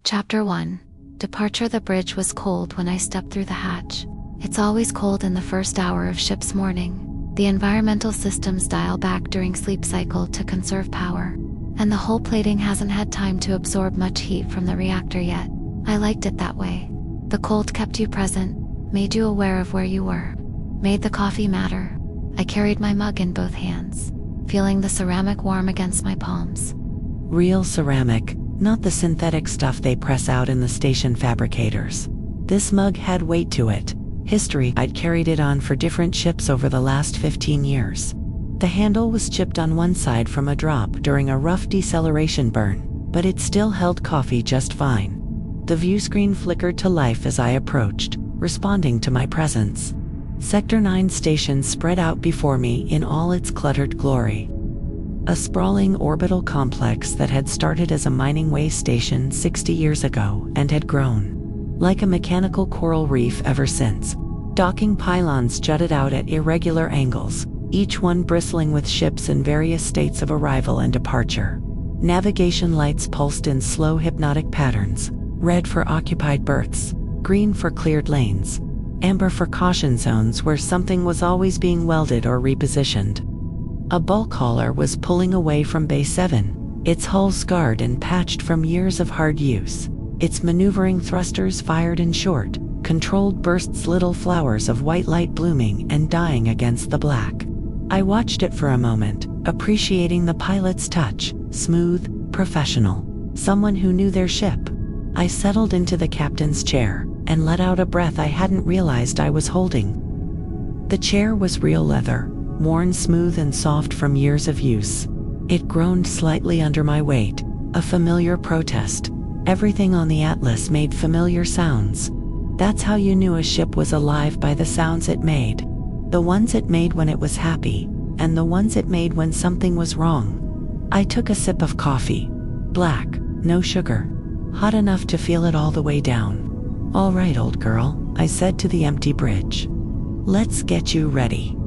Chapter 1. Departure. The bridge was cold when I stepped through the hatch. It's always cold in the first hour of ship's morning. The environmental systems dial back during sleep cycle to conserve power, and the hull plating hasn't had time to absorb much heat from the reactor yet. I liked it that way. The cold kept you present, made you aware of where you were, made the coffee matter. I carried my mug in both hands, feeling the ceramic warm against my palms. Real ceramic, not the synthetic stuff they press out in the station fabricators. This mug had weight to it. History. I'd carried it on for different ships over the last 15 years. The handle was chipped on one side from a drop during a rough deceleration burn, but it still held coffee just fine. The view screen flickered to life as I approached, responding to my presence. Sector 9 station spread out before me in all its cluttered glory. A sprawling orbital complex that had started as a mining way station 60 years ago and had grown like a mechanical coral reef ever since. Docking pylons jutted out at irregular angles, each one bristling with ships in various states of arrival and departure. Navigation lights pulsed in slow hypnotic patterns, red for occupied berths, green for cleared lanes, amber for caution zones where something was always being welded or repositioned. A bulk hauler was pulling away from Bay 7, its hull scarred and patched from years of hard use, its maneuvering thrusters fired in short, controlled bursts, little flowers of white light blooming and dying against the black. I watched it for a moment, appreciating the pilot's touch, smooth, professional, someone who knew their ship. I settled into the captain's chair and let out a breath I hadn't realized I was holding. The chair was real leather, worn smooth and soft from years of use. It groaned slightly under my weight, a familiar protest. Everything on the Atlas made familiar sounds. That's how you knew a ship was alive, by the sounds it made. The ones it made when it was happy, and the ones it made when something was wrong. I took a sip of coffee. Black, no sugar. Hot enough to feel it all the way down. "All right, old girl," I said to the empty bridge. "Let's get you ready."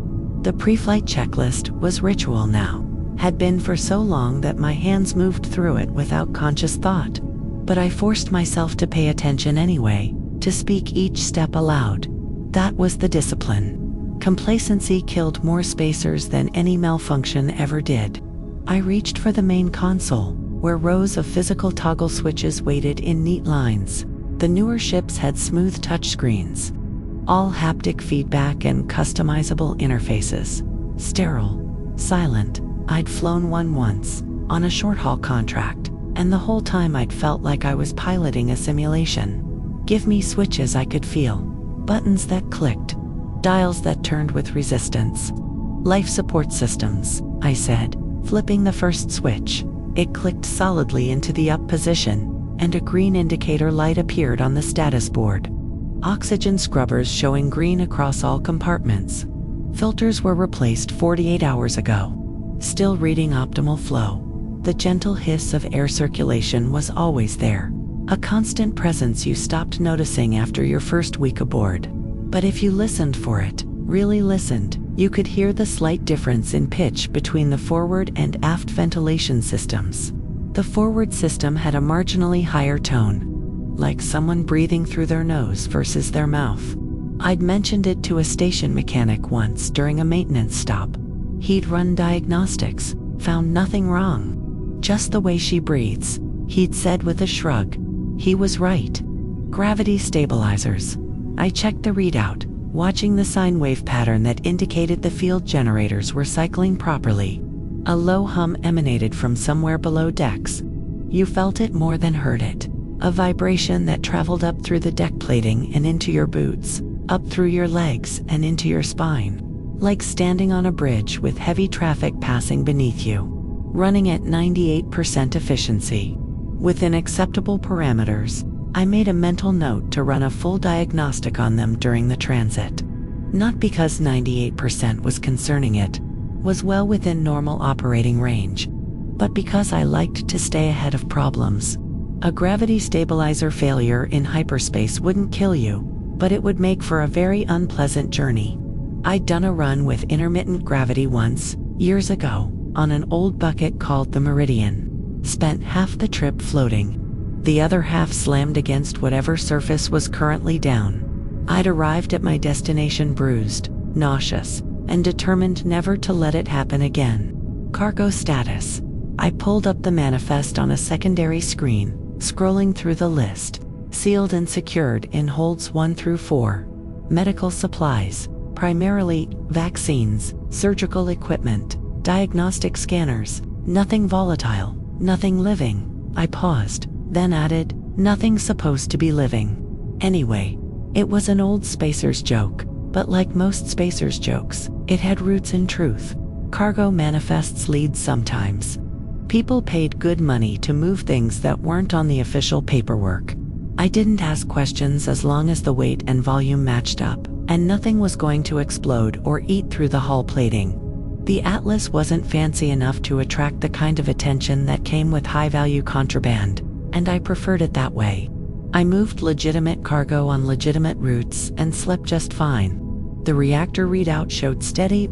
The pre-flight checklist was ritual now, had been for so long that my hands moved through it without conscious thought. But I forced myself to pay attention anyway, to speak each step aloud. That was the discipline. Complacency killed more spacers than any malfunction ever did. I reached for the main console, where rows of physical toggle switches waited in neat lines. The newer ships had smooth touchscreens, all haptic feedback and customizable interfaces. Sterile, silent. I'd flown one once, on a short-haul contract, and the whole time I'd felt like I was piloting a simulation. Give me switches I could feel, buttons that clicked, dials that turned with resistance. "Life support systems," I said, flipping the first switch. It clicked solidly into the up position, and a green indicator light appeared on the status board. Oxygen scrubbers showing green across all compartments. Filters were replaced 48 hours ago. Still reading optimal flow. The gentle hiss of air circulation was always there, a constant presence you stopped noticing after your first week aboard. But if you listened for it, really listened, you could hear the slight difference in pitch between the forward and aft ventilation systems. The forward system had a marginally higher tone, like someone breathing through their nose versus their mouth. I'd mentioned it to a station mechanic once during a maintenance stop. He'd run diagnostics, found nothing wrong. "Just the way she breathes," he'd said with a shrug. He was right. Gravity stabilizers. I checked the readout, watching the sine wave pattern that indicated the field generators were cycling properly. A low hum emanated from somewhere below decks. You felt it more than heard it. A vibration that traveled up through the deck plating and into your boots, up through your legs and into your spine. Like standing on a bridge with heavy traffic passing beneath you. Running at 98% efficiency. Within acceptable parameters, I made a mental note to run a full diagnostic on them during the transit. Not because 98% was concerning, it was well within normal operating range, but because I liked to stay ahead of problems. A gravity stabilizer failure in hyperspace wouldn't kill you, but it would make for a very unpleasant journey. I'd done a run with intermittent gravity once, years ago, on an old bucket called the Meridian. Spent half the trip floating. The other half slammed against whatever surface was currently down. I'd arrived at my destination bruised, nauseous, and determined never to let it happen again. Cargo status. I pulled up the manifest on a secondary screen, scrolling through the list. Sealed and secured in holds 1 through 4. Medical supplies, primarily vaccines, surgical equipment, diagnostic scanners, nothing volatile, nothing living. I paused, then added, nothing supposed to be living. Anyway, it was an old spacer's joke, but like most spacer's jokes, it had roots in truth. Cargo manifests lead sometimes. People paid good money to move things that weren't on the official paperwork. I didn't ask questions as long as the weight and volume matched up, and nothing was going to explode or eat through the hull plating. The Atlas wasn't fancy enough to attract the kind of attention that came with high-value contraband, and I preferred it that way. I moved legitimate cargo on legitimate routes and slept just fine. The reactor readout showed steady.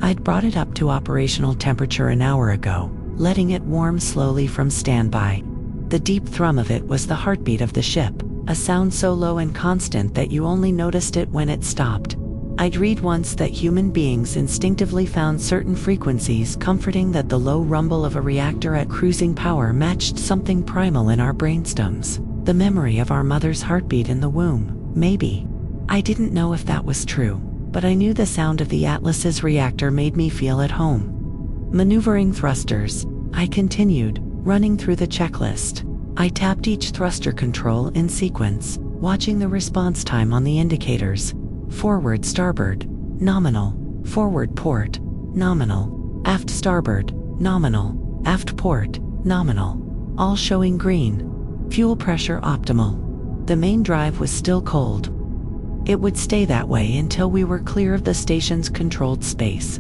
I'd brought it up to operational temperature an hour ago, letting it warm slowly from standby. The deep thrum of it was the heartbeat of the ship, a sound so low and constant that you only noticed it when it stopped. I'd read once that human beings instinctively found certain frequencies comforting, that the low rumble of a reactor at cruising power matched something primal in our brainstems, the memory of our mother's heartbeat in the womb, maybe. I didn't know if that was true, but I knew the sound of the Atlas's reactor made me feel at home. Maneuvering thrusters, I continued, running through the checklist. I tapped each thruster control in sequence, watching the response time on the indicators. Forward starboard, nominal. Forward port, nominal. Aft starboard, nominal. Aft port, nominal. All showing green. Fuel pressure optimal. The main drive was still cold. It would stay that way until we were clear of the station's controlled space.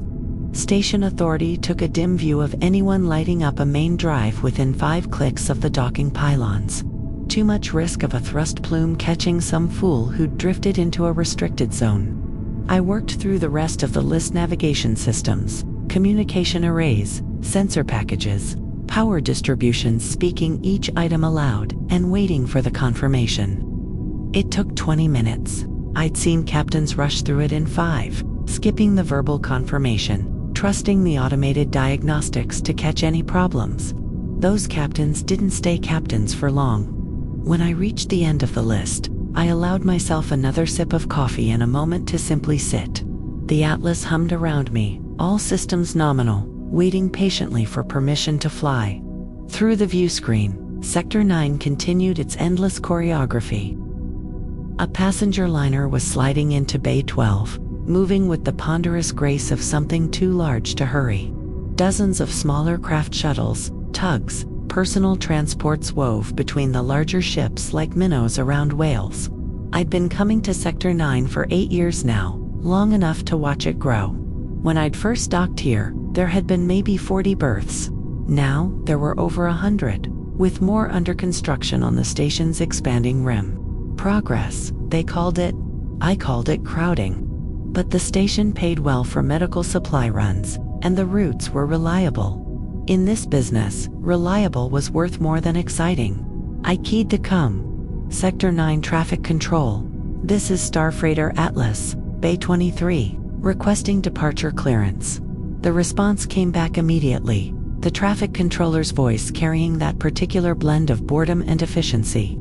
Station authority took a dim view of anyone lighting up a main drive within 5 clicks of the docking pylons. Too much risk of a thrust plume catching some fool who'd drifted into a restricted zone. I worked through the rest of the list: navigation systems, communication arrays, sensor packages, power distributions, speaking each item aloud and waiting for the confirmation. It took 20 minutes. I'd seen captains rush through it in 5, skipping the verbal confirmation, trusting the automated diagnostics to catch any problems. Those captains didn't stay captains for long. When I reached the end of the list, I allowed myself another sip of coffee and a moment to simply sit. The Atlas hummed around me, all systems nominal, waiting patiently for permission to fly. Through the view screen, Sector 9 continued its endless choreography. A passenger liner was sliding into Bay 12, moving with the ponderous grace of something too large to hurry. Dozens of smaller craft shuttles, tugs, personal transports wove between the larger ships like minnows around whales. I'd been coming to Sector 9 for 8 years now, long enough to watch it grow. When I'd first docked here, there had been maybe 40 berths. Now, there were over 100, with more under construction on the station's expanding rim. Progress, they called it. I called it crowding. But the station paid well for medical supply runs, and the routes were reliable. In this business, reliable was worth more than exciting. I keyed to come. Sector 9 traffic control. This is Starfreighter Atlas, Bay 23, requesting departure clearance. The response came back immediately, the traffic controller's voice carrying that particular blend of boredom and efficiency.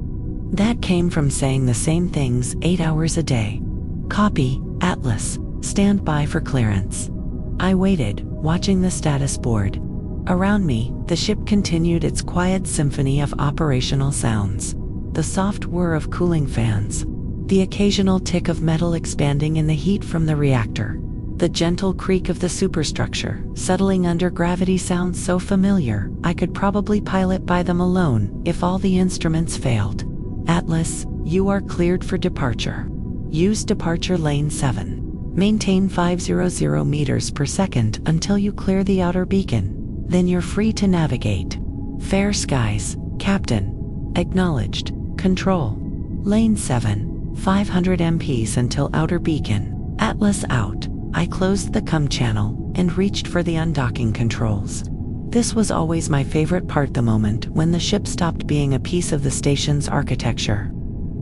That came from saying the same things 8 hours a day. Copy, Atlas, stand by for clearance. I waited, watching the status board. Around me, the ship continued its quiet symphony of operational sounds. The soft whir of cooling fans. The occasional tick of metal expanding in the heat from the reactor. The gentle creak of the superstructure, settling under gravity sounds so familiar, I could probably pilot by them alone if all the instruments failed. Atlas, you are cleared for departure. Use departure lane 7. Maintain 500 meters per second until you clear the outer beacon. Then you're free to navigate. Fair skies, Captain. Acknowledged. Control. Lane 7, 500 MPs until outer beacon. Atlas out. I closed the COM channel and reached for the undocking controls. This was always my favorite part, the moment when the ship stopped being a piece of the station's architecture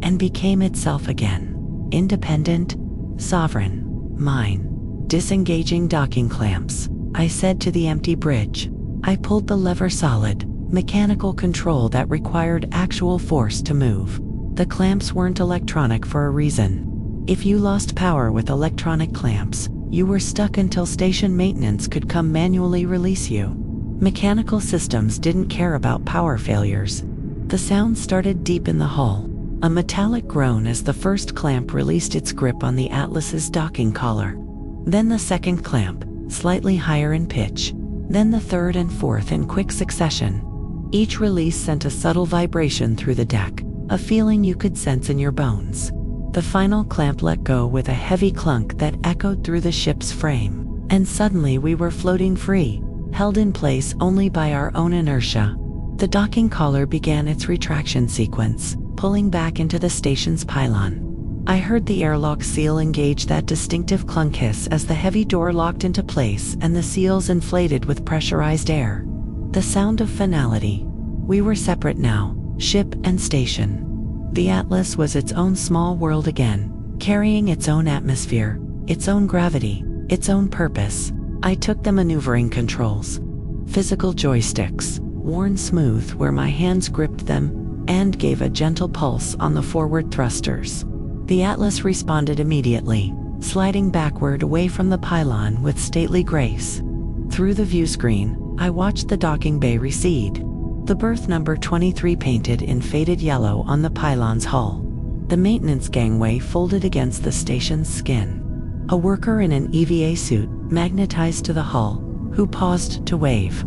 and became itself again. Independent, sovereign, mine. Disengaging docking clamps, I said to the empty bridge. I pulled the lever, solid, mechanical control that required actual force to move. The clamps weren't electronic for a reason. If you lost power with electronic clamps, you were stuck until station maintenance could come manually release you. Mechanical systems didn't care about power failures. The sound started deep in the hull, a metallic groan as the first clamp released its grip on the Atlas's docking collar. Then the second clamp, slightly higher in pitch. Then the third and fourth in quick succession. Each release sent a subtle vibration through the deck, a feeling you could sense in your bones. The final clamp let go with a heavy clunk that echoed through the ship's frame, and suddenly we were floating free, held in place only by our own inertia. The docking collar began its retraction sequence, pulling back into the station's pylon. I heard the airlock seal engage, that distinctive clunk hiss as the heavy door locked into place and the seals inflated with pressurized air. The sound of finality. We were separate now, ship and station. The Atlas was its own small world again, carrying its own atmosphere, its own gravity, its own purpose. I took the maneuvering controls, physical joysticks, worn smooth where my hands gripped them, and gave a gentle pulse on the forward thrusters. The Atlas responded immediately, sliding backward away from the pylon with stately grace. Through the view screen, I watched the docking bay recede, the berth number 23 painted in faded yellow on the pylon's hull. The maintenance gangway folded against the station's skin. A worker in an EVA suit, magnetized to the hull, who paused to wave.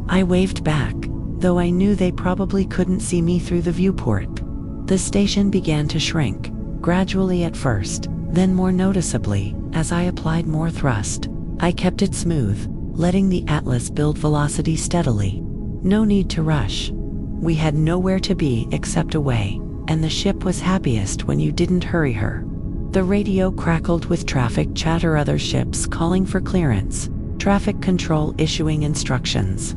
I waved back, though I knew they probably couldn't see me through the viewport. The station began to shrink, gradually at first, then more noticeably, as I applied more thrust. I kept it smooth, letting the Atlas build velocity steadily. No need to rush. We had nowhere to be except away, and the ship was happiest when you didn't hurry her. The radio crackled with traffic chatter, other ships calling for clearance, traffic control issuing instructions.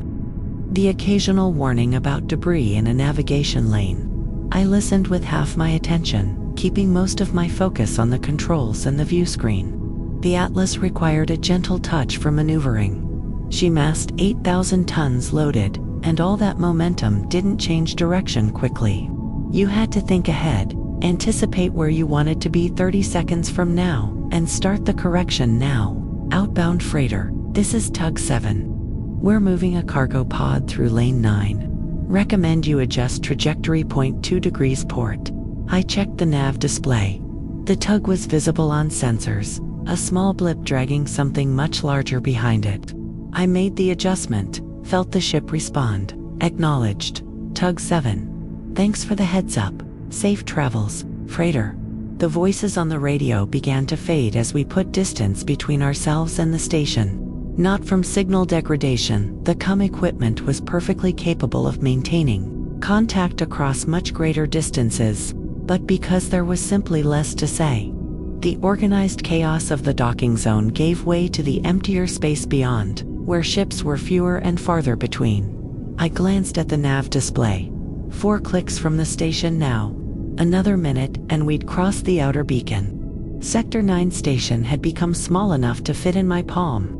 The occasional warning about debris in a navigation lane. I listened with half my attention, keeping most of my focus on the controls and the view screen. The Atlas required a gentle touch for maneuvering. She massed 8,000 tons loaded, and all that momentum didn't change direction quickly. You had to think ahead, anticipate where you wanted to be 30 seconds from now, and start the correction now. Outbound freighter, this is Tug 7. We're moving a cargo pod through lane 9. Recommend you adjust trajectory 0.2 degrees port. I checked the nav display. The tug was visible on sensors, a small blip dragging something much larger behind it. I made the adjustment, felt the ship respond. Acknowledged. Tug 7. Thanks for the heads up. Safe travels, freighter. The voices on the radio began to fade as we put distance between ourselves and the station. Not from signal degradation, the COM equipment was perfectly capable of maintaining contact across much greater distances, but because there was simply less to say. The organized chaos of the docking zone gave way to the emptier space beyond, where ships were fewer and farther between. I glanced at the nav display. 4 clicks from the station now. Another minute and we'd crossed the outer beacon. Sector 9 station had become small enough to fit in my palm.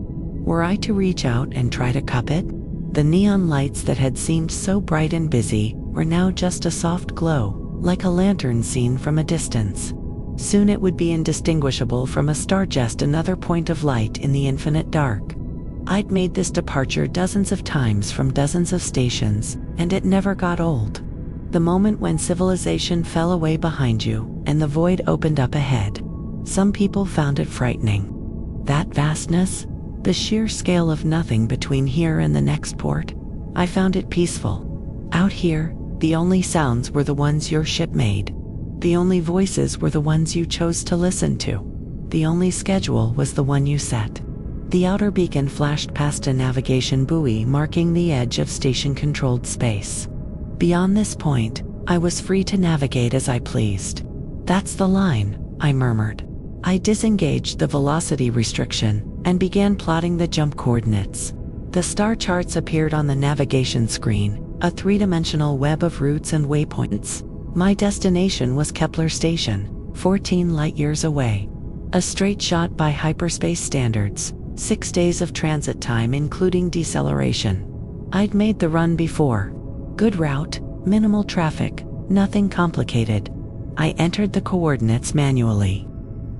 Were I to reach out and try to cup it? The neon lights that had seemed so bright and busy were now just a soft glow, like a lantern seen from a distance. Soon it would be indistinguishable from a star, just another point of light in the infinite dark. I'd made this departure dozens of times from dozens of stations, and it never got old. The moment when civilization fell away behind you and the void opened up ahead. Some people found it frightening. That vastness, the sheer scale of nothing between here and the next port. I found it peaceful. Out here, the only sounds were the ones your ship made. The only voices were the ones you chose to listen to. The only schedule was the one you set. The outer beacon flashed past a navigation buoy marking the edge of station-controlled space. Beyond this point, I was free to navigate as I pleased. That's the line, I murmured. I disengaged the velocity restriction and began plotting the jump coordinates. The star charts appeared on the navigation screen, a three-dimensional web of routes and waypoints. My destination was Kepler Station, 14 light-years away. A straight shot by hyperspace standards, 6 days of transit time including deceleration. I'd made the run before. Good route, minimal traffic, nothing complicated. I entered the coordinates manually,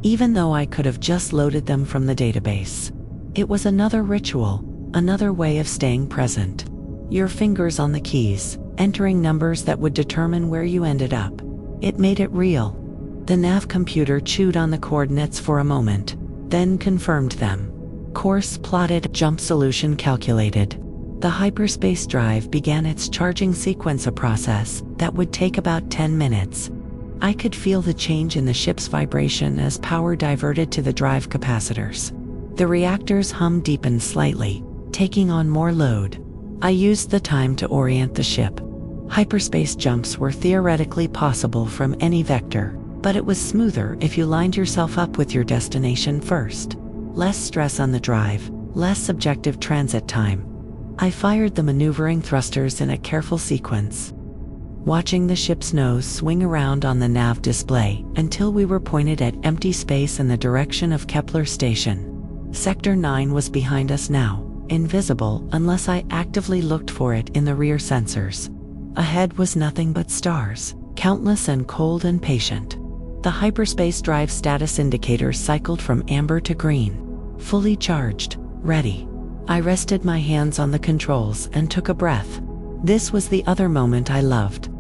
even though I could have just loaded them from the database. It was another ritual, another way of staying present. Your fingers on the keys, entering numbers that would determine where you ended up. It made it real. The nav computer chewed on the coordinates for a moment, then confirmed them. Course plotted, jump solution calculated. The hyperspace drive began its charging sequence, a process that would take about 10 minutes. I could feel the change in the ship's vibration as power diverted to the drive capacitors. The reactor's hum deepened slightly, taking on more load. I used the time to orient the ship. Hyperspace jumps were theoretically possible from any vector, but it was smoother if you lined yourself up with your destination first. Less stress on the drive, less subjective transit time. I fired the maneuvering thrusters in a careful sequence, watching the ship's nose swing around on the nav display until we were pointed at empty space in the direction of Kepler Station. Sector 9 was behind us now, invisible unless I actively looked for it in the rear sensors. Ahead was nothing but stars, countless and cold and patient. The hyperspace drive status indicators cycled from amber to green. Fully charged, ready. I rested my hands on the controls and took a breath. This was the other moment I loved.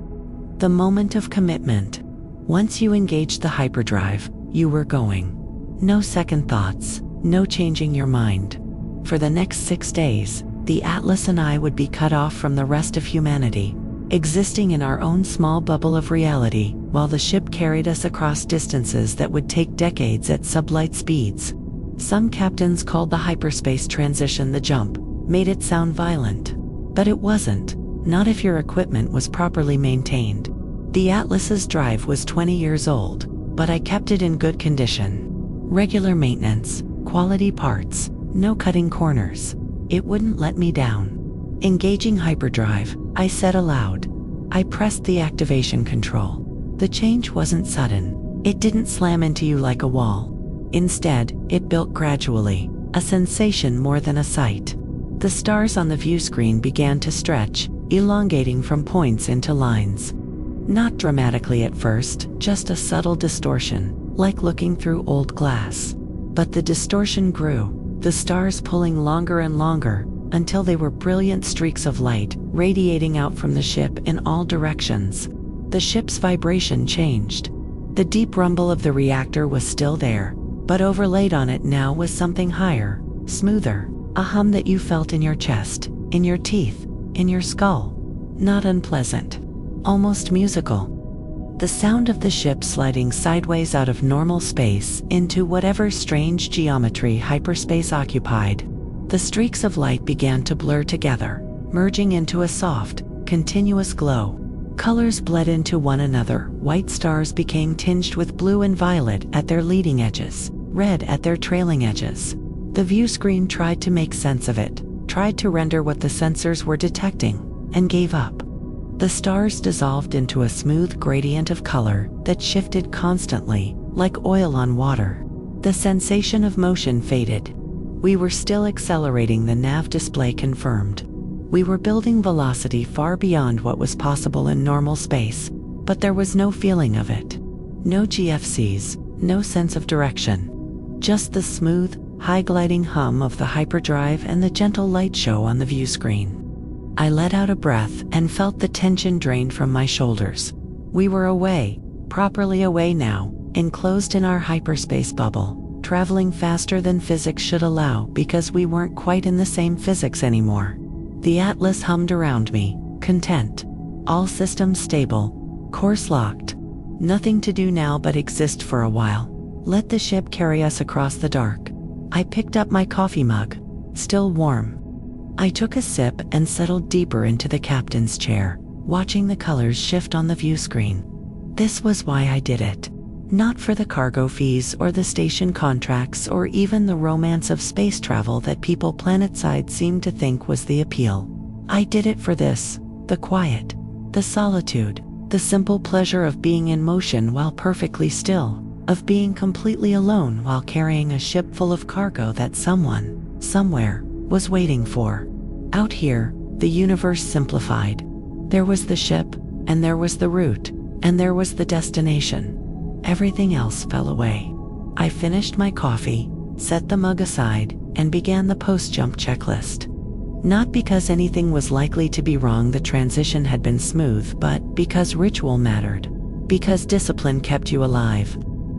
The moment of commitment. Once you engaged the hyperdrive, you were going. No second thoughts, no changing your mind. For the next 6 days, the Atlas and I would be cut off from the rest of humanity, existing in our own small bubble of reality while the ship carried us across distances that would take decades at sublight speeds. Some captains called the hyperspace transition the jump, made it sound violent. But it wasn't, not if your equipment was properly maintained. The Atlas's drive was 20 years old, but I kept it in good condition. Regular maintenance, quality parts, no cutting corners. It wouldn't let me down. Engaging hyperdrive, I said aloud. I pressed the activation control. The change wasn't sudden. It didn't slam into you like a wall. Instead, it built gradually, a sensation more than a sight. The stars on the view screen began to stretch, elongating from points into lines. Not dramatically at first, just a subtle distortion, like looking through old glass. But the distortion grew, the stars pulling longer and longer, until they were brilliant streaks of light, radiating out from the ship in all directions. The ship's vibration changed. The deep rumble of the reactor was still there, but overlaid on it now was something higher, smoother, a hum that you felt in your chest, in your teeth, in your skull. Not unpleasant, almost musical. The sound of the ship sliding sideways out of normal space into whatever strange geometry hyperspace occupied. The streaks of light began to blur together, merging into a soft, continuous glow. Colors bled into one another. White stars became tinged with blue and violet at their leading edges, red at their trailing edges. The view screen tried to make sense of it, tried to render what the sensors were detecting, and gave up. The stars dissolved into a smooth gradient of color that shifted constantly, like oil on water. The sensation of motion faded. We were still accelerating, the nav display confirmed. We were building velocity far beyond what was possible in normal space, but there was no feeling of it. No GFCs, no sense of direction. Just the smooth, high-gliding hum of the hyperdrive and the gentle light show on the view screen. I let out a breath and felt the tension drain from my shoulders. We were away, properly away now, enclosed in our hyperspace bubble, traveling faster than physics should allow because we weren't quite in the same physics anymore. The Atlas hummed around me, content. All systems stable, course locked. Nothing to do now but exist for a while. Let the ship carry us across the dark. I picked up my coffee mug, still warm. I took a sip and settled deeper into the captain's chair, watching the colors shift on the view screen. This was why I did it. Not for the cargo fees or the station contracts or even the romance of space travel that people planetside seemed to think was the appeal. I did it for this, the quiet, the solitude, the simple pleasure of being in motion while perfectly still, of being completely alone while carrying a ship full of cargo that someone, somewhere, was waiting for. Out here, the universe simplified. There was the ship, and there was the route, and there was the destination. Everything else fell away. I finished my coffee, set the mug aside, and began the post-jump checklist. Not because anything was likely to be wrong, the transition had been smooth, but because ritual mattered. Because discipline kept you alive.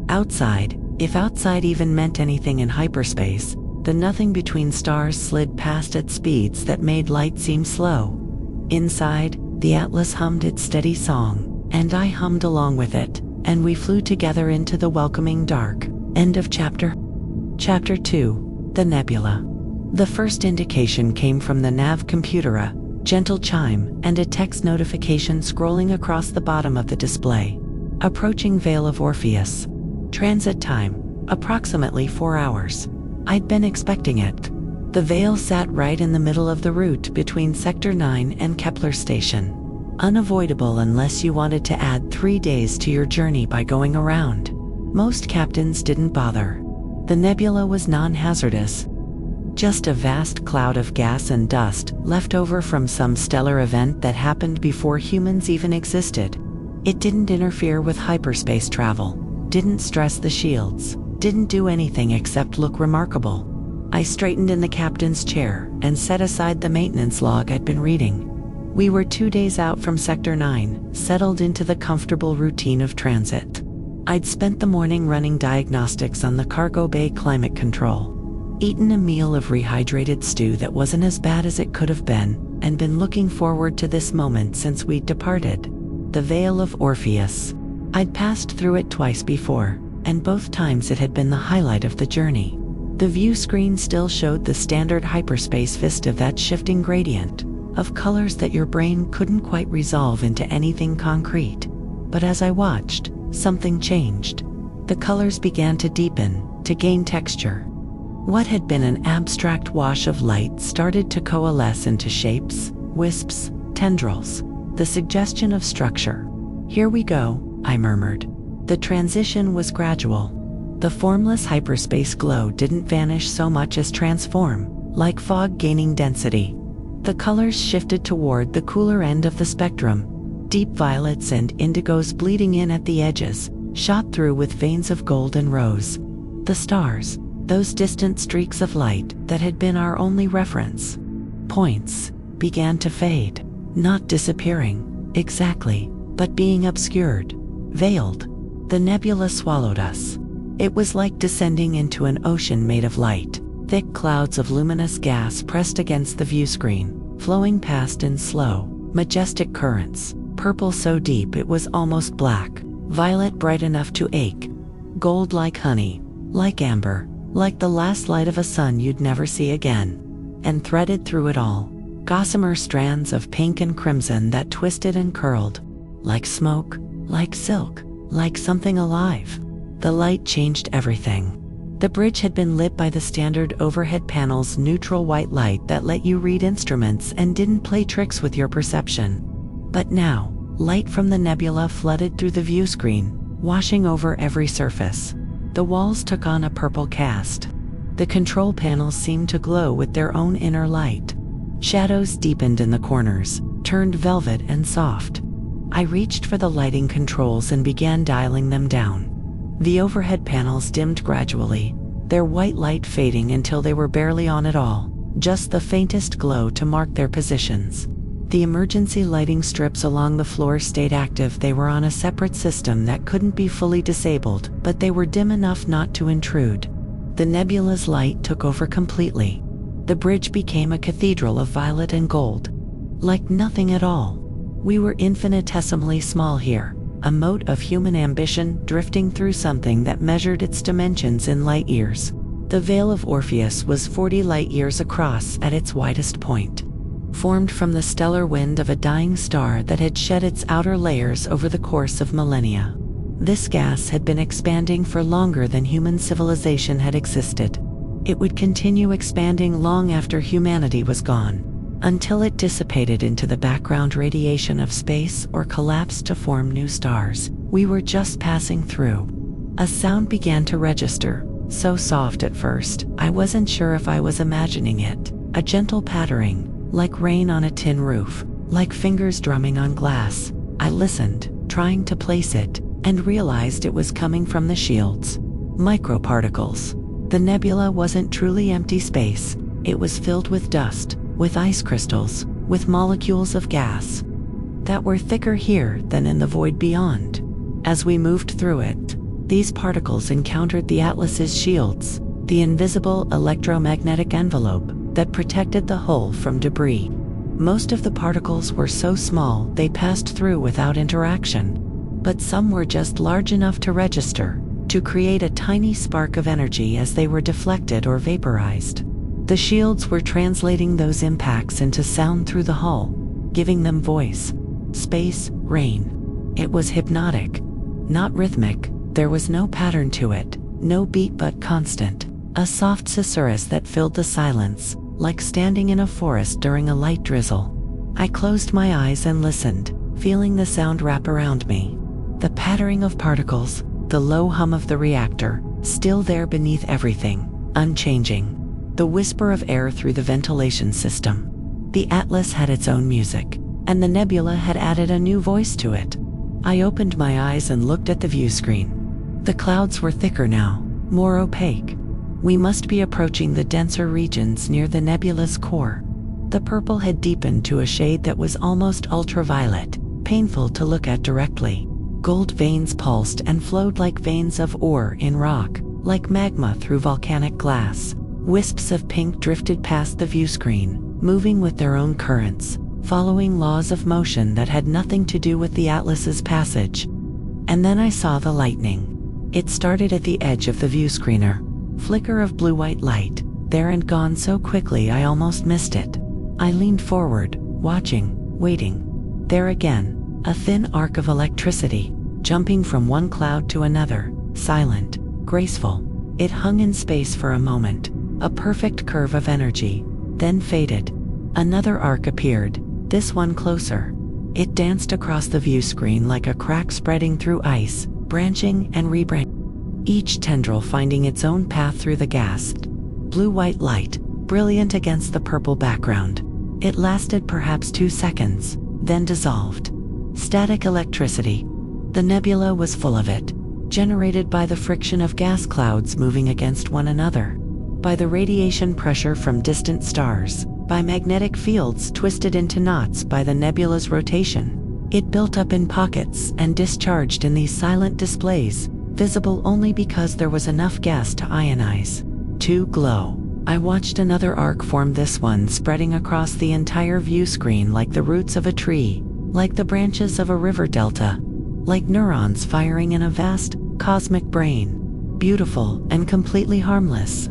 Outside, if outside even meant anything in hyperspace, the nothing between stars slid past at speeds that made light seem slow. Inside, the Atlas hummed its steady song, and I hummed along with it, and we flew together into the welcoming dark. End of chapter. Chapter 2, The Nebula. The first indication came from the nav computer, a gentle chime and a text notification scrolling across the bottom of the display. Approaching Veil of Orpheus. Transit time, approximately 4 hours. I'd been expecting it. The Veil sat right in the middle of the route between Sector 9 and Kepler Station. Unavoidable unless you wanted to add 3 days to your journey by going around. Most captains didn't bother. The nebula was non-hazardous. Just a vast cloud of gas and dust left over from some stellar event that happened before humans even existed. It didn't interfere with hyperspace travel, didn't stress the shields, didn't do anything except look remarkable. I straightened in the captain's chair and set aside the maintenance log I'd been reading. We were 2 days out from Sector 9, settled into the comfortable routine of transit. I'd spent the morning running diagnostics on the cargo bay climate control, eaten a meal of rehydrated stew that wasn't as bad as it could have been, and been looking forward to this moment since we'd departed. The Veil of Orpheus. I'd passed through it twice before, and both times it had been the highlight of the journey. The view screen still showed the standard hyperspace vista, that shifting gradient of colors that your brain couldn't quite resolve into anything concrete. But as I watched, something changed. The colors began to deepen, to gain texture. What had been an abstract wash of light started to coalesce into shapes, wisps, tendrils, the suggestion of structure. Here we go, I murmured. The transition was gradual. The formless hyperspace glow didn't vanish so much as transform, like fog gaining density. The colors shifted toward the cooler end of the spectrum, deep violets and indigos bleeding in at the edges, shot through with veins of gold and rose. The stars, those distant streaks of light that had been our only reference points, began to fade, not disappearing, exactly, but being obscured, veiled. The nebula swallowed us. It was like descending into an ocean made of light. Thick clouds of luminous gas pressed against the view screen, flowing past in slow, majestic currents, purple so deep it was almost black, violet bright enough to ache, gold like honey, like amber, like the last light of a sun you'd never see again. And threaded through it all, gossamer strands of pink and crimson that twisted and curled, like smoke, like silk, like something alive. The light changed everything. The bridge had been lit by the standard overhead panel's neutral white light that let you read instruments and didn't play tricks with your perception. But now, light from the nebula flooded through the view screen, washing over every surface. The walls took on a purple cast. The control panels seemed to glow with their own inner light. Shadows deepened in the corners, turned velvet and soft. I reached for the lighting controls and began dialing them down. The overhead panels dimmed gradually, their white light fading until they were barely on at all, just the faintest glow to mark their positions. The emergency lighting strips along the floor stayed active. They were on a separate system that couldn't be fully disabled, but they were dim enough not to intrude. The nebula's light took over completely. The bridge became a cathedral of violet and gold. Like nothing at all. We were infinitesimally small here. A mote of human ambition drifting through something that measured its dimensions in light years. The Veil of Orpheus was 40 light years across at its widest point, formed from the stellar wind of a dying star that had shed its outer layers over the course of millennia. This gas had been expanding for longer than human civilization had existed. It would continue expanding long after humanity was gone, until it dissipated into the background radiation of space or collapsed to form new stars. We were just passing through. A sound began to register, so soft at first, I wasn't sure if I was imagining it. A gentle pattering, like rain on a tin roof, like fingers drumming on glass. I listened, trying to place it, and realized it was coming from the shields. Microparticles. The nebula wasn't truly empty space. It was filled with dust, with ice crystals, with molecules of gas that were thicker here than in the void beyond. As we moved through it, these particles encountered the Atlas's shields, the invisible electromagnetic envelope that protected the hull from debris. Most of the particles were so small they passed through without interaction, but some were just large enough to register, to create a tiny spark of energy as they were deflected or vaporized. The shields were translating those impacts into sound through the hull, giving them voice. Space, rain. It was hypnotic, not rhythmic. There was no pattern to it, no beat but constant. A soft susurrus that filled the silence, like standing in a forest during a light drizzle. I closed my eyes and listened, feeling the sound wrap around me. The pattering of particles, the low hum of the reactor, still there beneath everything, unchanging. The whisper of air through the ventilation system. The Atlas had its own music, and the nebula had added a new voice to it. I opened my eyes and looked at the view screen. The clouds were thicker now, more opaque. We must be approaching the denser regions near the nebula's core. The purple had deepened to a shade that was almost ultraviolet, painful to look at directly. Gold veins pulsed and flowed like veins of ore in rock, like magma through volcanic glass. Wisps of pink drifted past the view screen, moving with their own currents, following laws of motion that had nothing to do with the Atlas's passage. And then I saw the lightning. It started at the edge of the view screener. Flicker of blue-white light, there and gone so quickly I almost missed it. I leaned forward, watching, waiting. There again, a thin arc of electricity, jumping from one cloud to another, silent, graceful. It hung in space for a moment, a perfect curve of energy, then faded. Another arc appeared, this one closer. It danced across the view screen like a crack spreading through ice, branching and rebranching, each tendril finding its own path through the gasped, blue-white light, brilliant against the purple background. It lasted perhaps 2 seconds, then dissolved. Static electricity. The nebula was full of it, generated by the friction of gas clouds moving against one another, by the radiation pressure from distant stars, by magnetic fields twisted into knots by the nebula's rotation. It built up in pockets and discharged in these silent displays, visible only because there was enough gas to ionize, to glow. I watched another arc form, this one spreading across the entire view screen like the roots of a tree, like the branches of a river delta, like neurons firing in a vast, cosmic brain. Beautiful and completely harmless.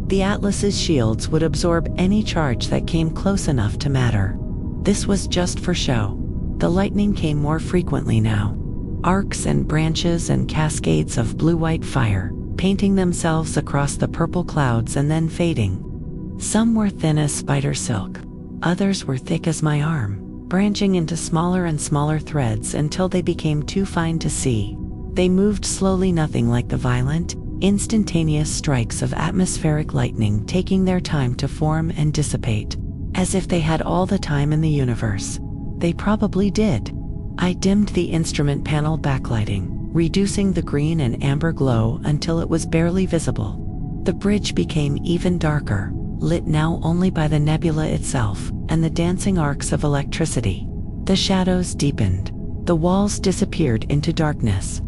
The Atlas's shields would absorb any charge that came close enough to matter. This was just for show. The lightning came more frequently now. Arcs and branches and cascades of blue-white fire, painting themselves across the purple clouds and then fading. Some were thin as spider silk. Others were thick as my arm, branching into smaller and smaller threads until they became too fine to see. They moved slowly, nothing like the violent, instantaneous strikes of atmospheric lightning taking their time to form and dissipate. As if they had all the time in the universe. They probably did. I dimmed the instrument panel backlighting, reducing the green and amber glow until it was barely visible. The bridge became even darker, lit now only by the nebula itself and the dancing arcs of electricity. The shadows deepened. The walls disappeared into darkness.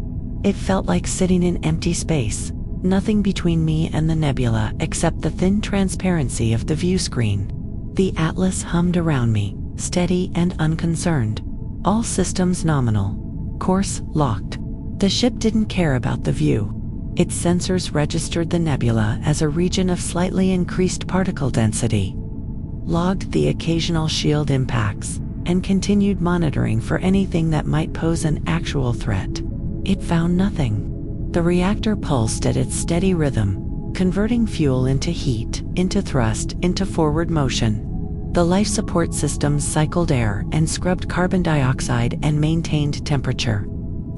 It felt like sitting in empty space, nothing between me and the nebula except the thin transparency of the view screen. The Atlas hummed around me, steady and unconcerned. All systems nominal. Course locked. The ship didn't care about the view. Its sensors registered the nebula as a region of slightly increased particle density, logged the occasional shield impacts, and continued monitoring for anything that might pose an actual threat. It found nothing. The reactor pulsed at its steady rhythm, converting fuel into heat, into thrust, into forward motion. The life support systems cycled air and scrubbed carbon dioxide and maintained temperature.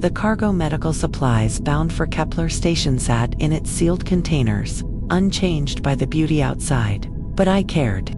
The cargo medical supplies bound for Kepler Station sat in its sealed containers, unchanged by the beauty outside. But I cared.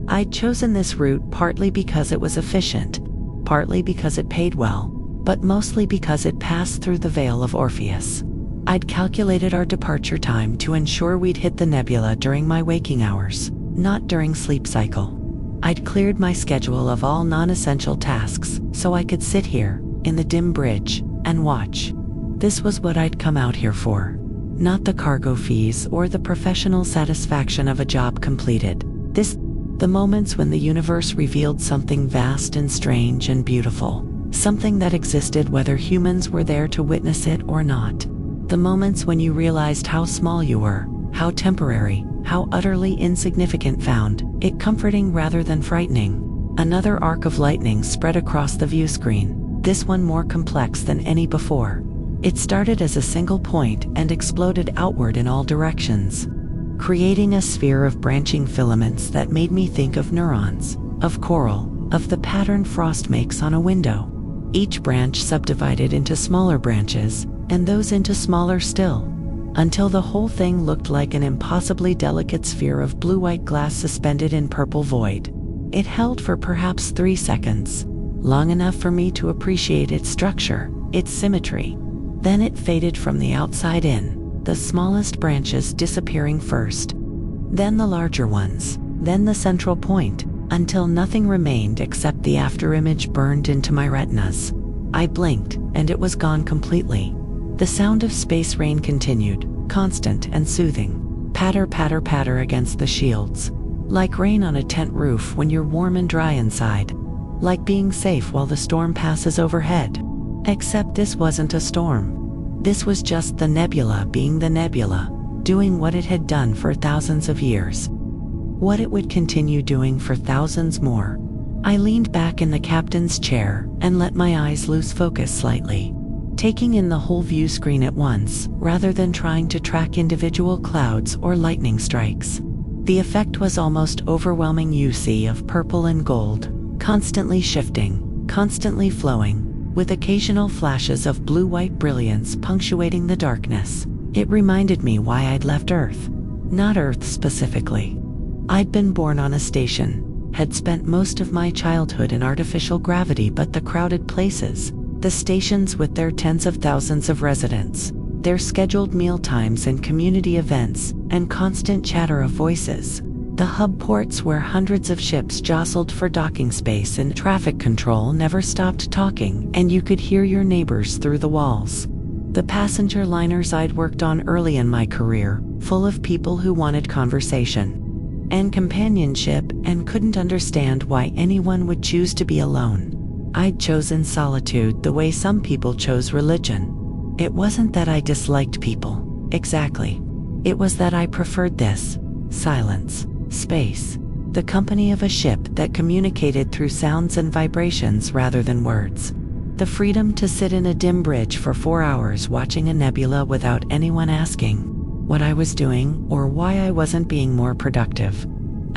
I'd chosen this route partly because it was efficient, partly because it paid well, but mostly because it passed through the Veil of Orpheus. I'd calculated our departure time to ensure we'd hit the nebula during my waking hours, not during sleep cycle. I'd cleared my schedule of all non-essential tasks so I could sit here, in the dim bridge, and watch. This was what I'd come out here for. Not the cargo fees or the professional satisfaction of a job completed. The moments when the universe revealed something vast and strange and beautiful. Something that existed whether humans were there to witness it or not. The moments when you realized how small you were, how temporary, how utterly insignificant, found it comforting rather than frightening. Another arc of lightning spread across the view screen, this one more complex than any before. It started as a single point and exploded outward in all directions, creating a sphere of branching filaments that made me think of neurons, of coral, of the pattern frost makes on a window. Each branch subdivided into smaller branches, and those into smaller still, until the whole thing looked like an impossibly delicate sphere of blue-white glass suspended in purple void. It held for perhaps 3 seconds, long enough for me to appreciate its structure, its symmetry. Then it faded from the outside in, the smallest branches disappearing first, then the larger ones, then the central point, until nothing remained except the afterimage burned into my retinas. I blinked, and it was gone completely. The sound of space rain continued, constant and soothing. Patter, patter, patter against the shields. Like rain on a tent roof when you're warm and dry inside. Like being safe while the storm passes overhead. Except this wasn't a storm. This was just the nebula being the nebula, doing what it had done for thousands of years. What it would continue doing for thousands more. I leaned back in the captain's chair and let my eyes lose focus slightly, taking in the whole view screen at once, rather than trying to track individual clouds or lightning strikes. The effect was almost overwhelming sea of purple and gold, constantly shifting, constantly flowing, with occasional flashes of blue-white brilliance punctuating the darkness. It reminded me why I'd left Earth. Not Earth specifically. I'd been born on a station, had spent most of my childhood in artificial gravity, but the crowded places, the stations with their tens of thousands of residents, their scheduled meal times and community events, and constant chatter of voices, the hub ports where hundreds of ships jostled for docking space and traffic control never stopped talking and you could hear your neighbors through the walls. The passenger liners I'd worked on early in my career, full of people who wanted conversation and companionship and couldn't understand why anyone would choose to be alone. I'd chosen solitude the way some people chose religion. It wasn't that I disliked people, exactly. It was that I preferred this: silence, space, the company of a ship that communicated through sounds and vibrations rather than words. The freedom to sit in a dim bridge for 4 hours watching a nebula without anyone asking what I was doing or why I wasn't being more productive.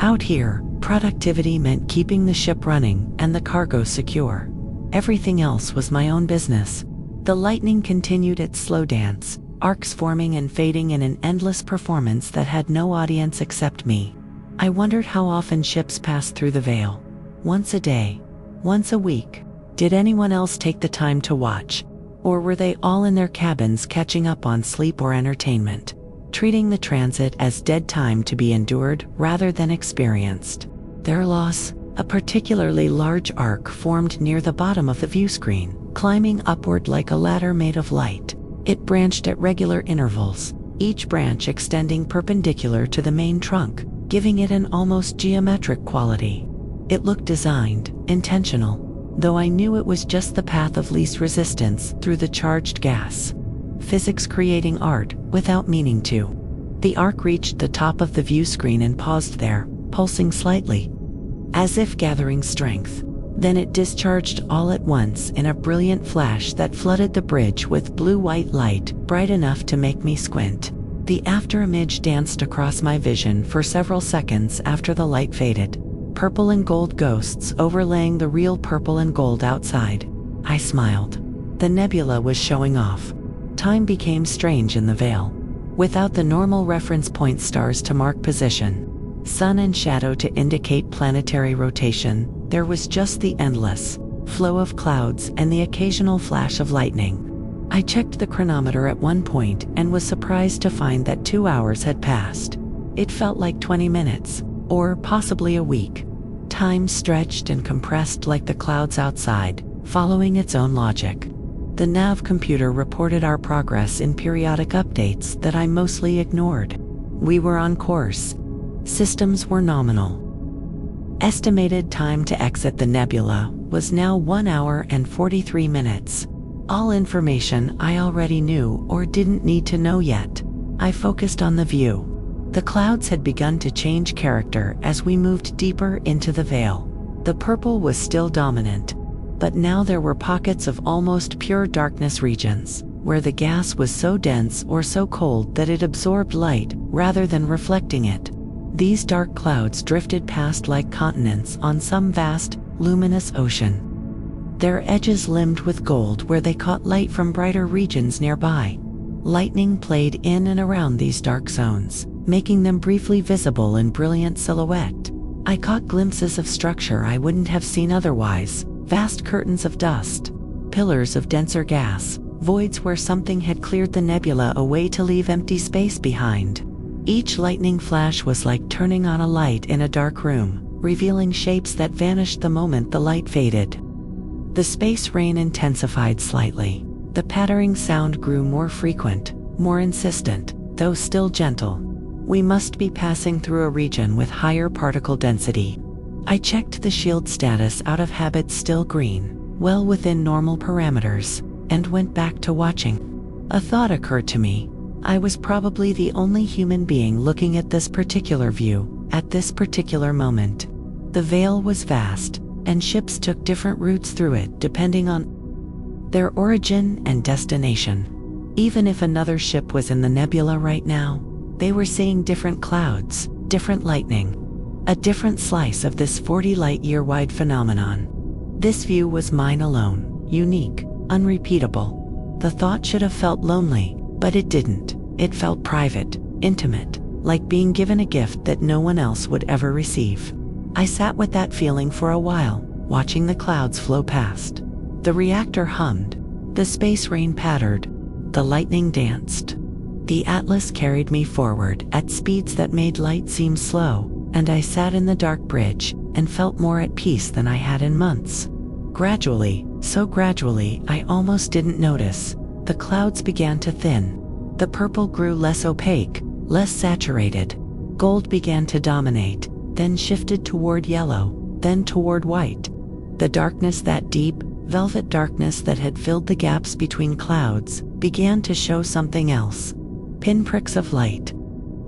Out here, productivity meant keeping the ship running and the cargo secure. Everything else was my own business. The lightning continued its slow dance, arcs forming and fading in an endless performance that had no audience except me. I wondered how often ships passed through the veil. Once a day? Once a week? Did anyone else take the time to watch? Or were they all in their cabins catching up on sleep or entertainment, treating the transit as dead time to be endured rather than experienced? Their loss, a particularly large arc formed near the bottom of the view screen, climbing upward like a ladder made of light. It branched at regular intervals, each branch extending perpendicular to the main trunk, giving it an almost geometric quality. It looked designed, intentional, though I knew it was just the path of least resistance through the charged gas. Physics creating art without meaning to. The arc reached the top of the view screen and paused there, pulsing slightly, as if gathering strength. Then it discharged all at once in a brilliant flash that flooded the bridge with blue-white light, bright enough to make me squint. The afterimage danced across my vision for several seconds after the light faded, purple and gold ghosts overlaying the real purple and gold outside. I smiled. The nebula was showing off. Time became strange in the veil. Without the normal reference point stars to mark position, sun and shadow to indicate planetary rotation, there was just the endless flow of clouds and the occasional flash of lightning. I checked the chronometer at one point and was surprised to find that 2 hours had passed. It felt like 20 minutes, or possibly a week. Time stretched and compressed like the clouds outside, following its own logic. The nav computer reported our progress in periodic updates that I mostly ignored. We were on course. Systems were nominal. Estimated time to exit the nebula was now 1 hour and 43 minutes. All information I already knew or didn't need to know yet. I focused on the view. The clouds had begun to change character as we moved deeper into the veil. The purple was still dominant, but now there were pockets of almost pure darkness regions, where the gas was so dense or so cold that it absorbed light rather than reflecting it. These dark clouds drifted past like continents on some vast, luminous ocean. Their edges limned with gold where they caught light from brighter regions nearby. Lightning played in and around these dark zones, making them briefly visible in brilliant silhouette. I caught glimpses of structure I wouldn't have seen otherwise, vast curtains of dust, pillars of denser gas, voids where something had cleared the nebula away to leave empty space behind. Each lightning flash was like turning on a light in a dark room, revealing shapes that vanished the moment the light faded. The space rain intensified slightly. The pattering sound grew more frequent, more insistent, though still gentle. We must be passing through a region with higher particle density. I checked the shield status out of habit, still green, well within normal parameters, and went back to watching. A thought occurred to me. I was probably the only human being looking at this particular view, at this particular moment. The veil was vast, and ships took different routes through it depending on their origin and destination. Even if another ship was in the nebula right now, they were seeing different clouds, different lightning, a different slice of this 40 light-year-wide phenomenon. This view was mine alone, unique, unrepeatable. The thought should have felt lonely, but it didn't. It felt private, intimate, like being given a gift that no one else would ever receive. I sat with that feeling for a while, watching the clouds flow past. The reactor hummed, the space rain pattered, the lightning danced. The Atlas carried me forward at speeds that made light seem slow, and I sat in the dark bridge and felt more at peace than I had in months. Gradually, so gradually I almost didn't notice, the clouds began to thin. The purple grew less opaque, less saturated. Gold began to dominate, then shifted toward yellow, then toward white. The darkness, that deep, velvet darkness that had filled the gaps between clouds, began to show something else. Pinpricks of light.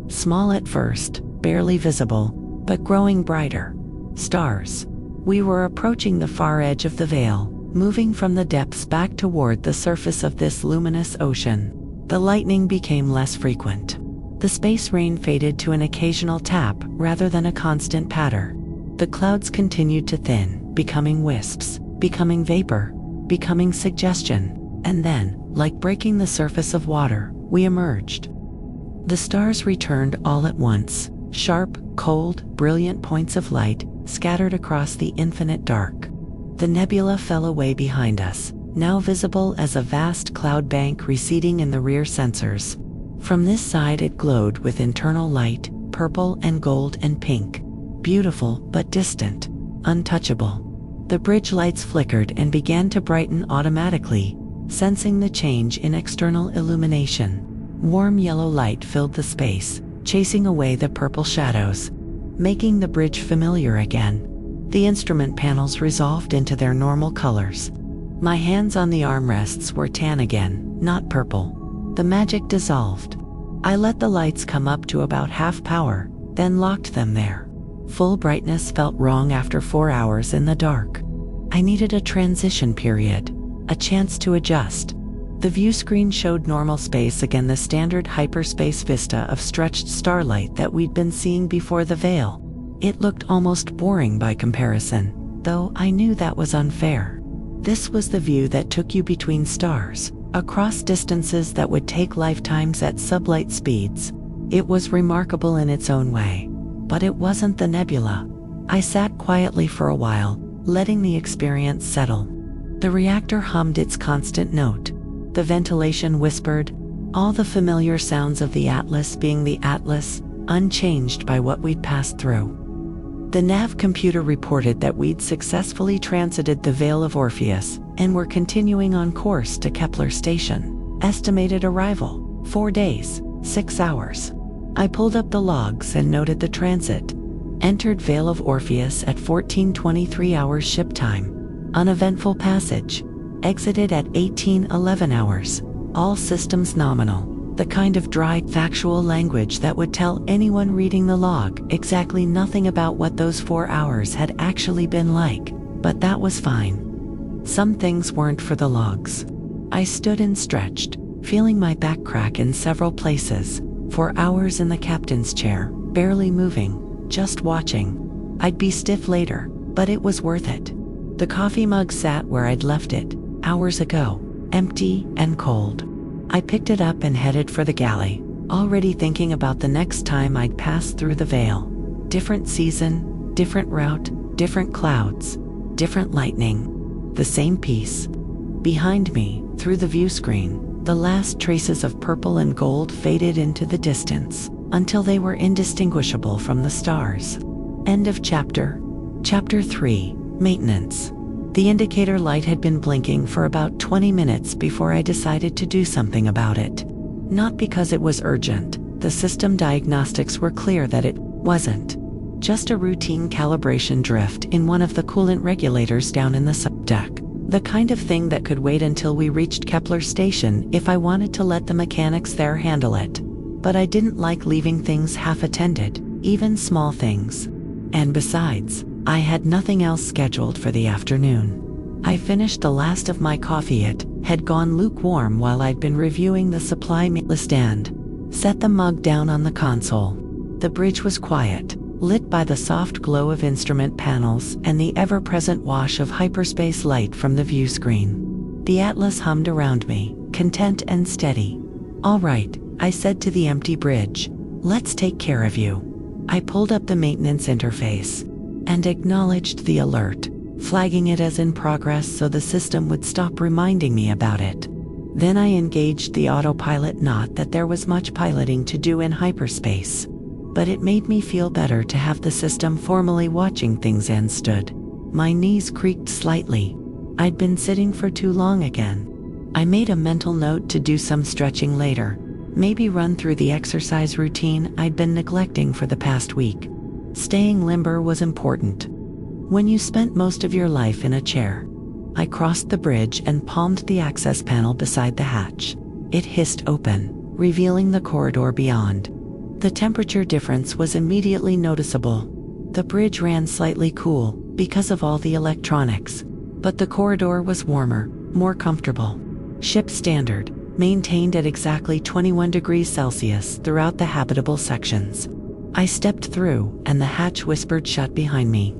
Small at first, barely visible, but growing brighter. Stars. We were approaching the far edge of the veil, moving from the depths back toward the surface of this luminous ocean. The lightning became less frequent. The space rain faded to an occasional tap rather than a constant patter. The clouds continued to thin, becoming wisps, becoming vapor, becoming suggestion, and then, like breaking the surface of water, we emerged. The stars returned all at once, sharp, cold, brilliant points of light scattered across the infinite dark. The nebula fell away behind us, now visible as a vast cloud bank receding in the rear sensors. From this side it glowed with internal light, purple and gold and pink. Beautiful but distant, untouchable. The bridge lights flickered and began to brighten automatically, sensing the change in external illumination. Warm yellow light filled the space, chasing away the purple shadows, making the bridge familiar again. The instrument panels resolved into their normal colors. My hands on the armrests were tan again, not purple. The magic dissolved. I let the lights come up to about half power, then locked them there. Full brightness felt wrong after 4 hours in the dark. I needed a transition period, a chance to adjust. The view screen showed normal space again, the standard hyperspace vista of stretched starlight that we'd been seeing before the veil. It looked almost boring by comparison, though I knew that was unfair. This was the view that took you between stars, across distances that would take lifetimes at sublight speeds. It was remarkable in its own way, but it wasn't the nebula. I sat quietly for a while, letting the experience settle. The reactor hummed its constant note. The ventilation whispered, all the familiar sounds of the Atlas being the Atlas, unchanged by what we'd passed through. The nav computer reported that we'd successfully transited the Veil of Orpheus and were continuing on course to Kepler Station. Estimated arrival, 4 days, 6 hours. I pulled up the logs and noted the transit. Entered Veil of Orpheus at 14:23 hours ship time. Uneventful passage. Exited at 18:11 hours. All systems nominal. The kind of dry, factual language that would tell anyone reading the log exactly nothing about what those 4 hours had actually been like. But that was fine. Some things weren't for the logs. I stood and stretched, feeling my back crack in several places. 4 hours in the captain's chair, barely moving, just watching. I'd be stiff later, but it was worth it. The coffee mug sat where I'd left it, hours ago, empty and cold. I picked it up and headed for the galley, already thinking about the next time I'd pass through the veil. Different season, different route, different clouds, different lightning. The same piece. Behind me, through the view screen, the last traces of purple and gold faded into the distance, until they were indistinguishable from the stars. End of chapter. Chapter 3, Maintenance. The indicator light had been blinking for about 20 minutes before I decided to do something about it. Not because it was urgent, the system diagnostics were clear that it wasn't. Just a routine calibration drift in one of the coolant regulators down in the subdeck. The kind of thing that could wait until we reached Kepler Station if I wanted to let the mechanics there handle it. But I didn't like leaving things half-attended, even small things. And besides, I had nothing else scheduled for the afternoon. I finished the last of my coffee. It had gone lukewarm while I'd been reviewing the supply list and set the mug down on the console. The bridge was quiet, lit by the soft glow of instrument panels and the ever-present wash of hyperspace light from the view screen. The Atlas hummed around me, content and steady. All right, I said to the empty bridge. Let's take care of you. I pulled up the maintenance interface and acknowledged the alert, flagging it as in progress so the system would stop reminding me about it. Then I engaged the autopilot. Not that there was much piloting to do in hyperspace, but it made me feel better to have the system formally watching things. And stood. My knees creaked slightly. I'd been sitting for too long again. I made a mental note to do some stretching later. Maybe run through the exercise routine I'd been neglecting for the past week. Staying limber was important. When you spent most of your life in a chair. I crossed the bridge and palmed the access panel beside the hatch. It hissed open, revealing the corridor beyond. The temperature difference was immediately noticeable. The bridge ran slightly cool because of all the electronics, but the corridor was warmer, more comfortable. Ship standard, maintained at exactly 21 degrees Celsius throughout the habitable sections. I stepped through, and the hatch whispered shut behind me.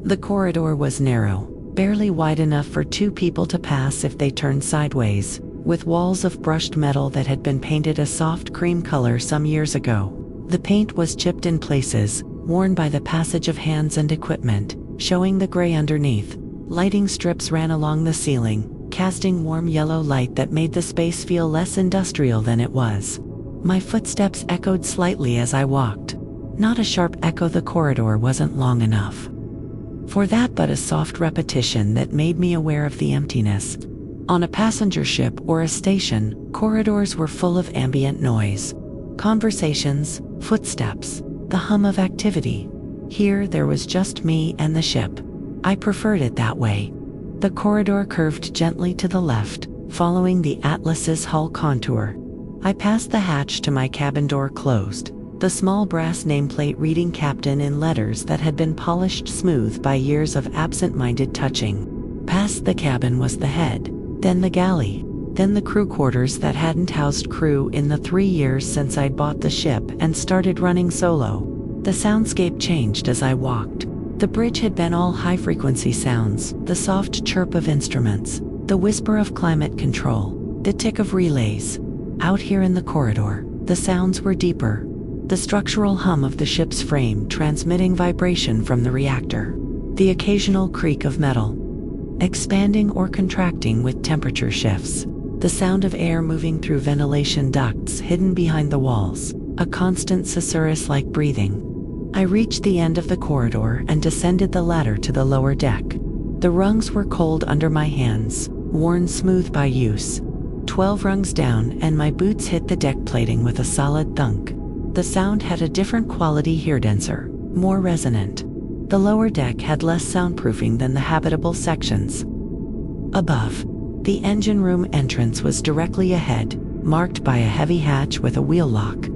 The corridor was narrow, barely wide enough for 2 people to pass if they turned sideways, with walls of brushed metal that had been painted a soft cream color some years ago. The paint was chipped in places, worn by the passage of hands and equipment, showing the gray underneath. Lighting strips ran along the ceiling, casting warm yellow light that made the space feel less industrial than it was. My footsteps echoed slightly as I walked. Not a sharp echo, the corridor wasn't long enough for that, but a soft repetition that made me aware of the emptiness. On a passenger ship or a station, corridors were full of ambient noise. Conversations, footsteps, the hum of activity. Here there was just me and the ship. I preferred it that way. The corridor curved gently to the left, following the Atlas's hull contour. I passed the hatch to my cabin door closed. The small brass nameplate reading Captain in letters that had been polished smooth by years of absent-minded touching. Past the cabin was the head, then the galley, then the crew quarters that hadn't housed crew in the 3 years since I'd bought the ship and started running solo. The soundscape changed as I walked. The bridge had been all high-frequency sounds, the soft chirp of instruments, the whisper of climate control, the tick of relays. Out here in the corridor, the sounds were deeper. The structural hum of the ship's frame transmitting vibration from the reactor. The occasional creak of metal, expanding or contracting with temperature shifts. The sound of air moving through ventilation ducts hidden behind the walls, a constant susurrus-like breathing. I reached the end of the corridor and descended the ladder to the lower deck. The rungs were cold under my hands, worn smooth by use. 12 rungs down and my boots hit the deck plating with a solid thunk. The sound had a different quality here, denser, more resonant. The lower deck had less soundproofing than the habitable sections. Above, the engine room entrance was directly ahead, marked by a heavy hatch with a wheel lock.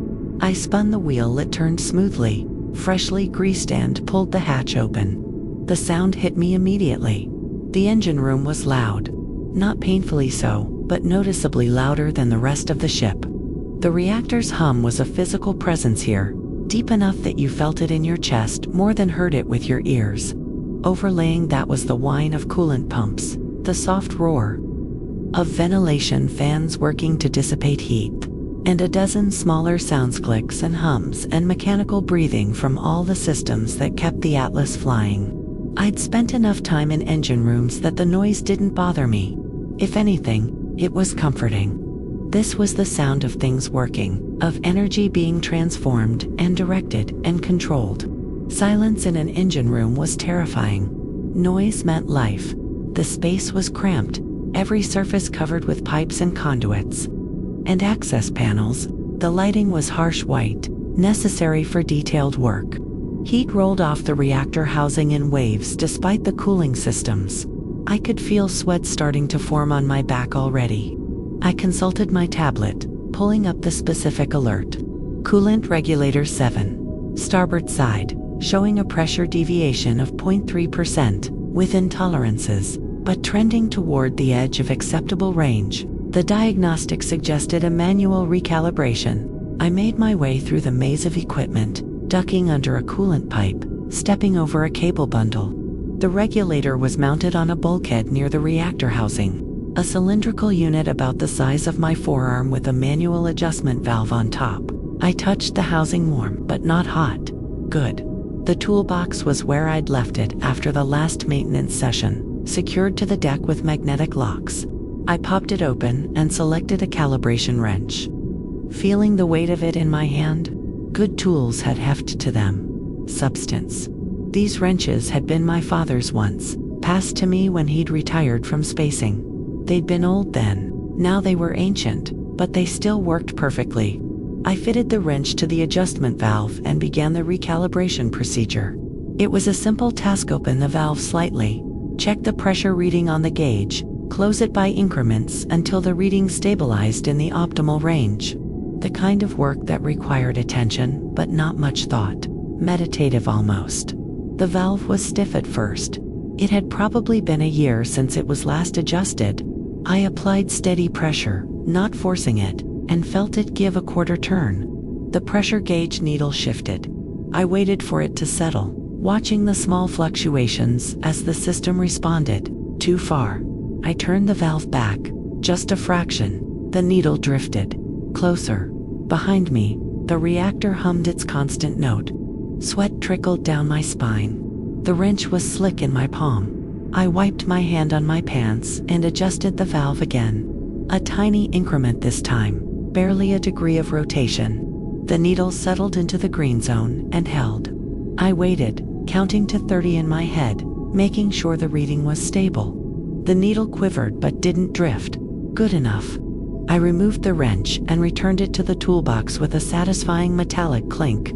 I spun the wheel, it turned smoothly, freshly greased, and pulled the hatch open. The sound hit me immediately. The engine room was loud. Not painfully so, but noticeably louder than the rest of the ship. The reactor's hum was a physical presence here, deep enough that you felt it in your chest more than heard it with your ears. Overlaying that was the whine of coolant pumps, the soft roar of ventilation fans working to dissipate heat, and a dozen smaller sounds, clicks and hums and mechanical breathing from all the systems that kept the Atlas flying. I'd spent enough time in engine rooms that the noise didn't bother me. If anything, it was comforting. This was the sound of things working, of energy being transformed and directed and controlled. Silence in an engine room was terrifying. Noise meant life. The space was cramped, every surface covered with pipes and conduits. And access panels. The lighting was harsh white, necessary for detailed work. Heat rolled off the reactor housing in waves despite the cooling systems. I could feel sweat starting to form on my back already. I consulted my tablet, pulling up the specific alert. Coolant regulator 7. Starboard side, showing a pressure deviation of 0.3%, within tolerances, but trending toward the edge of acceptable range. The diagnostic suggested a manual recalibration. I made my way through the maze of equipment, ducking under a coolant pipe, stepping over a cable bundle. The regulator was mounted on a bulkhead near the reactor housing. A cylindrical unit about the size of my forearm with a manual adjustment valve on top. I touched the housing, warm but not hot. Good. The toolbox was where I'd left it after the last maintenance session, secured to the deck with magnetic locks. I popped it open and selected a calibration wrench. Feeling the weight of it in my hand, good tools had heft to them. Substance. These wrenches had been my father's once, passed to me when he'd retired from spacing. They'd been old then, now they were ancient, but they still worked perfectly. I fitted the wrench to the adjustment valve and began the recalibration procedure. It was a simple task: open the valve slightly, check the pressure reading on the gauge, close it by increments until the reading stabilized in the optimal range. The kind of work that required attention, but not much thought. Meditative almost. The valve was stiff at first. It had probably been a year since it was last adjusted. I applied steady pressure, not forcing it, and felt it give a quarter turn. The pressure gauge needle shifted. I waited for it to settle, watching the small fluctuations as the system responded. Too far. I turned the valve back, just a fraction. The needle drifted. Closer. Behind me, the reactor hummed its constant note. Sweat trickled down my spine. The wrench was slick in my palm. I wiped my hand on my pants and adjusted the valve again. A tiny increment this time, barely a degree of rotation. The needle settled into the green zone and held. I waited, counting to 30 in my head, making sure the reading was stable. The needle quivered but didn't drift. Good enough. I removed the wrench and returned it to the toolbox with a satisfying metallic clink.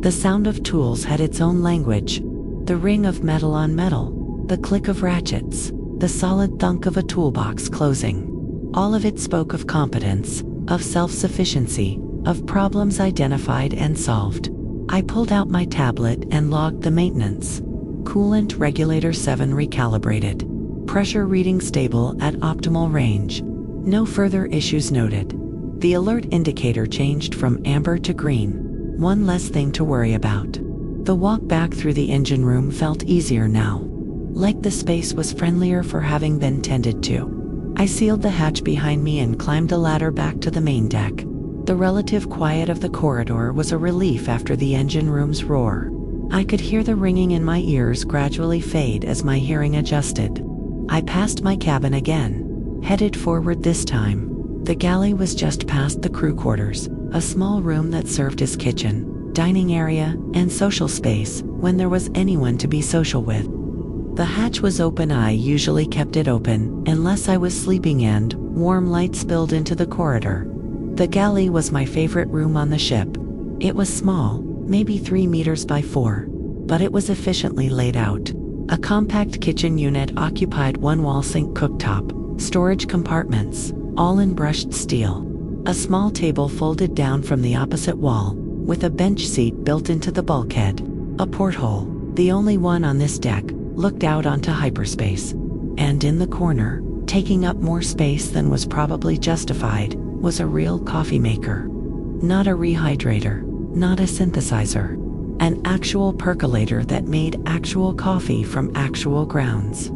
The sound of tools had its own language. The ring of metal on metal. The click of ratchets, the solid thunk of a toolbox closing. All of it spoke of competence, of self-sufficiency, of problems identified and solved. I pulled out my tablet and logged the maintenance. Coolant regulator 7 recalibrated. Pressure reading stable at optimal range. No further issues noted. The alert indicator changed from amber to green. One less thing to worry about. The walk back through the engine room felt easier now. Like the space was friendlier for having been tended to. I sealed the hatch behind me and climbed a ladder back to the main deck. The relative quiet of the corridor was a relief after the engine room's roar. I could hear the ringing in my ears gradually fade as my hearing adjusted. I passed my cabin again, headed forward this time. The galley was just past the crew quarters, a small room that served as kitchen, dining area, and social space when there was anyone to be social with. The hatch was open. I usually kept it open unless I was sleeping and warm light spilled into the corridor. The galley was my favorite room on the ship. It was small, maybe 3 meters by 4, but it was efficiently laid out. A compact kitchen unit occupied one wall sink cooktop, storage compartments, all in brushed steel. A small table folded down from the opposite wall, with a bench seat built into the bulkhead. A porthole, the only one on this deck, looked out onto hyperspace. And in the corner, taking up more space than was probably justified, was a real coffee maker. Not a rehydrator, not a synthesizer. An actual percolator that made actual coffee from actual grounds.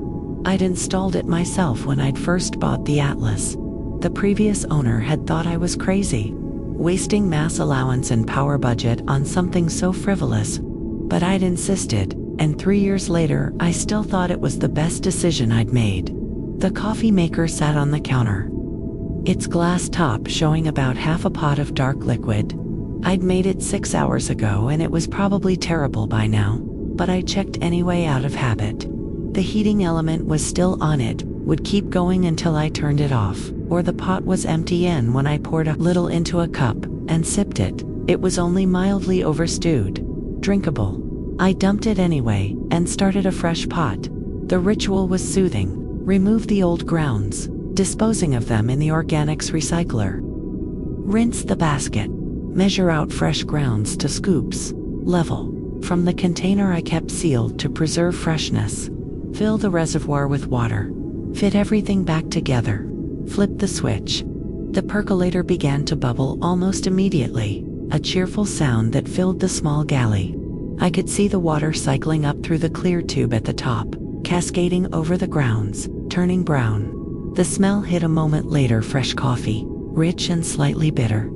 I'd installed it myself when I'd first bought the Atlas. The previous owner had thought I was crazy, wasting mass allowance and power budget on something so frivolous, but I'd insisted, and 3 years later I still thought it was the best decision I'd made. The coffee maker sat on the counter, its glass top showing about half a pot of dark liquid. I'd made it 6 hours ago and it was probably terrible by now, but I checked anyway out of habit. The heating element was still on. It would keep going until I turned it off, or the pot was empty. And when I poured a little into a cup and sipped it, it was only mildly overstewed. Drinkable. I dumped it anyway and started a fresh pot. The ritual was soothing. Remove the old grounds, disposing of them in the organics recycler. Rinse the basket. Measure out fresh grounds to scoops. Level. From the container I kept sealed to preserve freshness. Fill the reservoir with water. Fit everything back together. Flip the switch. The percolator began to bubble almost immediately, a cheerful sound that filled the small galley. I could see the water cycling up through the clear tube at the top, cascading over the grounds, turning brown. The smell hit a moment later. Fresh coffee, rich and slightly bitter.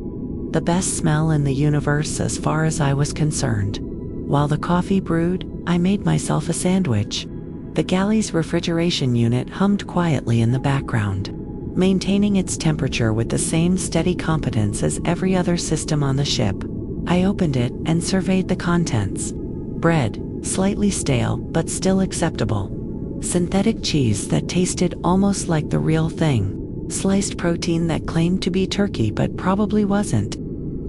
The best smell in the universe as far as I was concerned. While the coffee brewed, I made myself a sandwich. The galley's refrigeration unit hummed quietly in the background, maintaining its temperature with the same steady competence as every other system on the ship. I opened it and surveyed the contents. Bread, slightly stale but still acceptable. Synthetic cheese that tasted almost like the real thing. Sliced protein that claimed to be turkey but probably wasn't.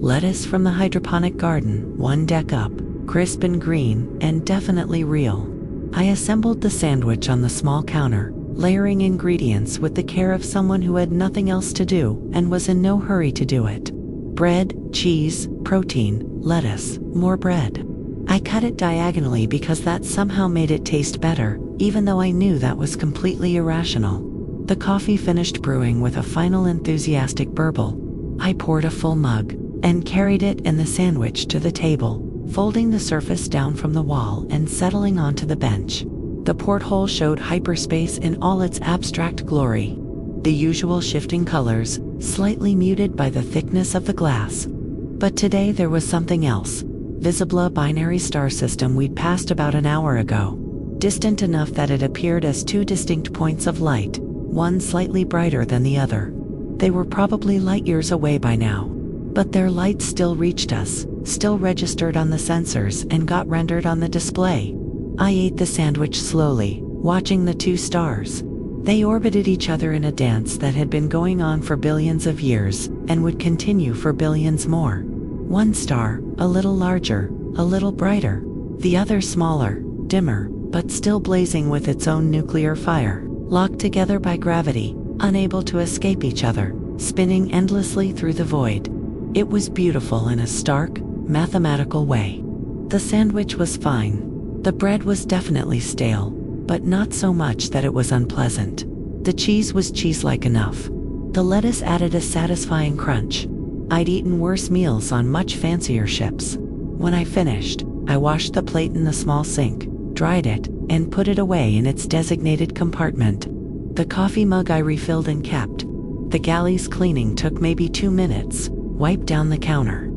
Lettuce from the hydroponic garden, one deck up, crisp and green, and definitely real. I assembled the sandwich on the small counter, layering ingredients with the care of someone who had nothing else to do and was in no hurry to do it. Bread, cheese, protein, lettuce, more bread. I cut it diagonally because that somehow made it taste better, even though I knew that was completely irrational. The coffee finished brewing with a final enthusiastic burble. I poured a full mug and carried it and the sandwich to the table, folding the surface down from the wall and settling onto the bench. The porthole showed hyperspace in all its abstract glory. The usual shifting colors, slightly muted by the thickness of the glass. But today there was something else. Visible, a binary star system we'd passed about an hour ago. Distant enough that it appeared as two distinct points of light, one slightly brighter than the other. They were probably light years away by now. But their light still reached us, still registered on the sensors and got rendered on the display. I ate the sandwich slowly, watching the two stars. They orbited each other in a dance that had been going on for billions of years, and would continue for billions more. One star, a little larger, a little brighter. The other smaller, dimmer, but still blazing with its own nuclear fire, locked together by gravity, unable to escape each other, spinning endlessly through the void. It was beautiful in a stark, mathematical way. The sandwich was fine. The bread was definitely stale, but not so much that it was unpleasant. The cheese was cheese-like enough. The lettuce added a satisfying crunch. I'd eaten worse meals on much fancier ships. When I finished, I washed the plate in the small sink, dried it, and put it away in its designated compartment. The coffee mug I refilled and kept. The galley's cleaning took maybe 2 minutes. Wipe down the counter.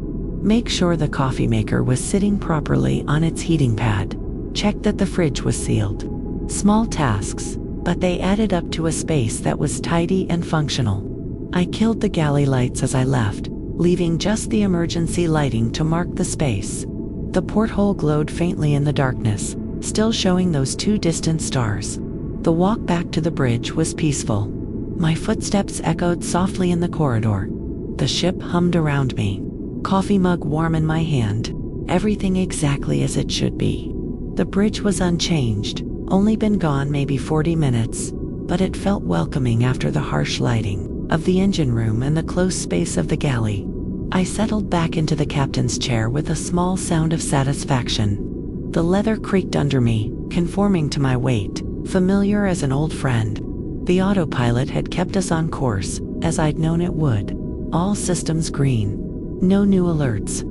Make sure the coffee maker was sitting properly on its heating pad. Check that the fridge was sealed. Small tasks, but they added up to a space that was tidy and functional. I killed the galley lights as I left, leaving just the emergency lighting to mark the space. The porthole glowed faintly in the darkness, still showing those 2 distant stars. The walk back to the bridge was peaceful. My footsteps echoed softly in the corridor. The ship hummed around me. Coffee mug warm in my hand. Everything exactly as it should be. The bridge was unchanged, only been gone maybe 40 minutes, but it felt welcoming after the harsh lighting of the engine room and the close space of the galley. I settled back into the captain's chair with a small sound of satisfaction. The leather creaked under me, conforming to my weight, familiar as an old friend. The autopilot had kept us on course, as I'd known it would. All systems green. No new alerts.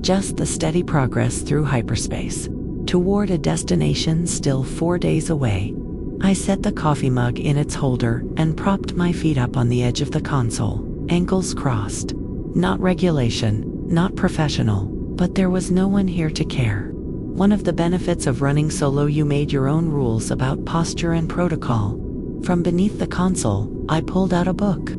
Just the steady progress through hyperspace. Toward a destination still 4 days away. I set the coffee mug in its holder and propped my feet up on the edge of the console, ankles crossed. Not regulation, not professional, but there was no one here to care. One of the benefits of running solo, you made your own rules about posture and protocol. From beneath the console, I pulled out a book.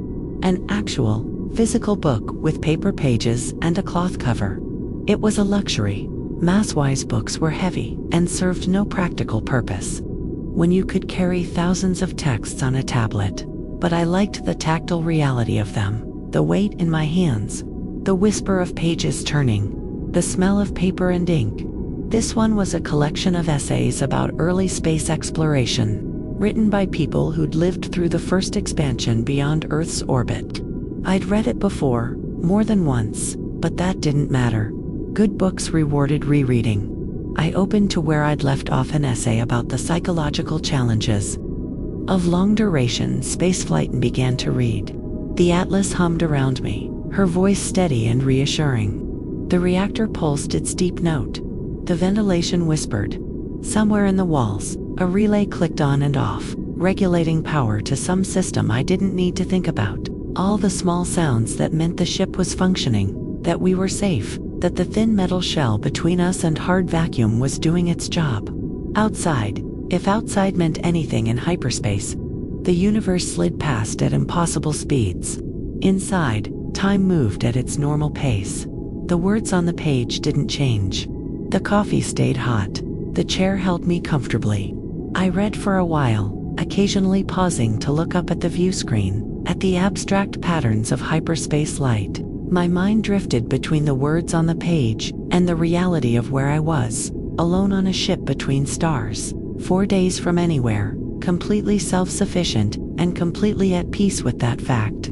An actual, physical book with paper pages and a cloth cover. It was a luxury. Mass-wise books were heavy and served no practical purpose. When you could carry thousands of texts on a tablet. But I liked the tactile reality of them, the weight in my hands, the whisper of pages turning, the smell of paper and ink. This one was a collection of essays about early space exploration, written by people who'd lived through the first expansion beyond Earth's orbit. I'd read it before, more than once, but that didn't matter. Good books rewarded rereading. I opened to where I'd left off an essay about the psychological challenges of long-duration spaceflight and began to read. The Atlas hummed around me, her voice steady and reassuring. The reactor pulsed its deep note. The ventilation whispered. Somewhere in the walls, a relay clicked on and off, regulating power to some system I didn't need to think about. All the small sounds that meant the ship was functioning, that we were safe, that the thin metal shell between us and hard vacuum was doing its job. Outside, if outside meant anything in hyperspace, the universe slid past at impossible speeds. Inside, time moved at its normal pace. The words on the page didn't change. The coffee stayed hot. The chair held me comfortably. I read for a while, occasionally pausing to look up at the view screen, at the abstract patterns of hyperspace light. My mind drifted between the words on the page and the reality of where I was, alone on a ship between stars, 4 days from anywhere, completely self-sufficient and completely at peace with that fact.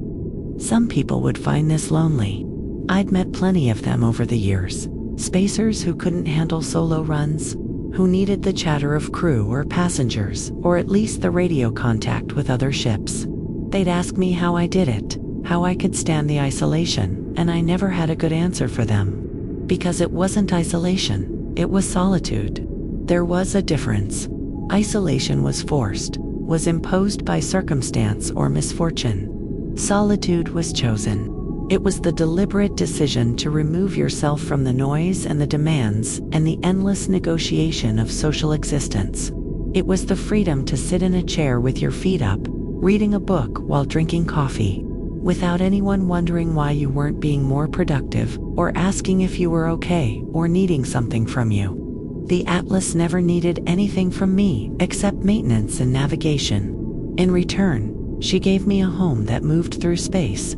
Some people would find this lonely. I'd met plenty of them over the years. Spacers who couldn't handle solo runs, who needed the chatter of crew or passengers, or at least the radio contact with other ships. They'd ask me how I did it, how I could stand the isolation, and I never had a good answer for them. Because it wasn't isolation, it was solitude. There was a difference. Isolation was forced, was imposed by circumstance or misfortune. Solitude was chosen. It was the deliberate decision to remove yourself from the noise and the demands and the endless negotiation of social existence. It was the freedom to sit in a chair with your feet up, reading a book while drinking coffee, without anyone wondering why you weren't being more productive or asking if you were okay or needing something from you. The Atlas never needed anything from me except maintenance and navigation. In return, she gave me a home that moved through space,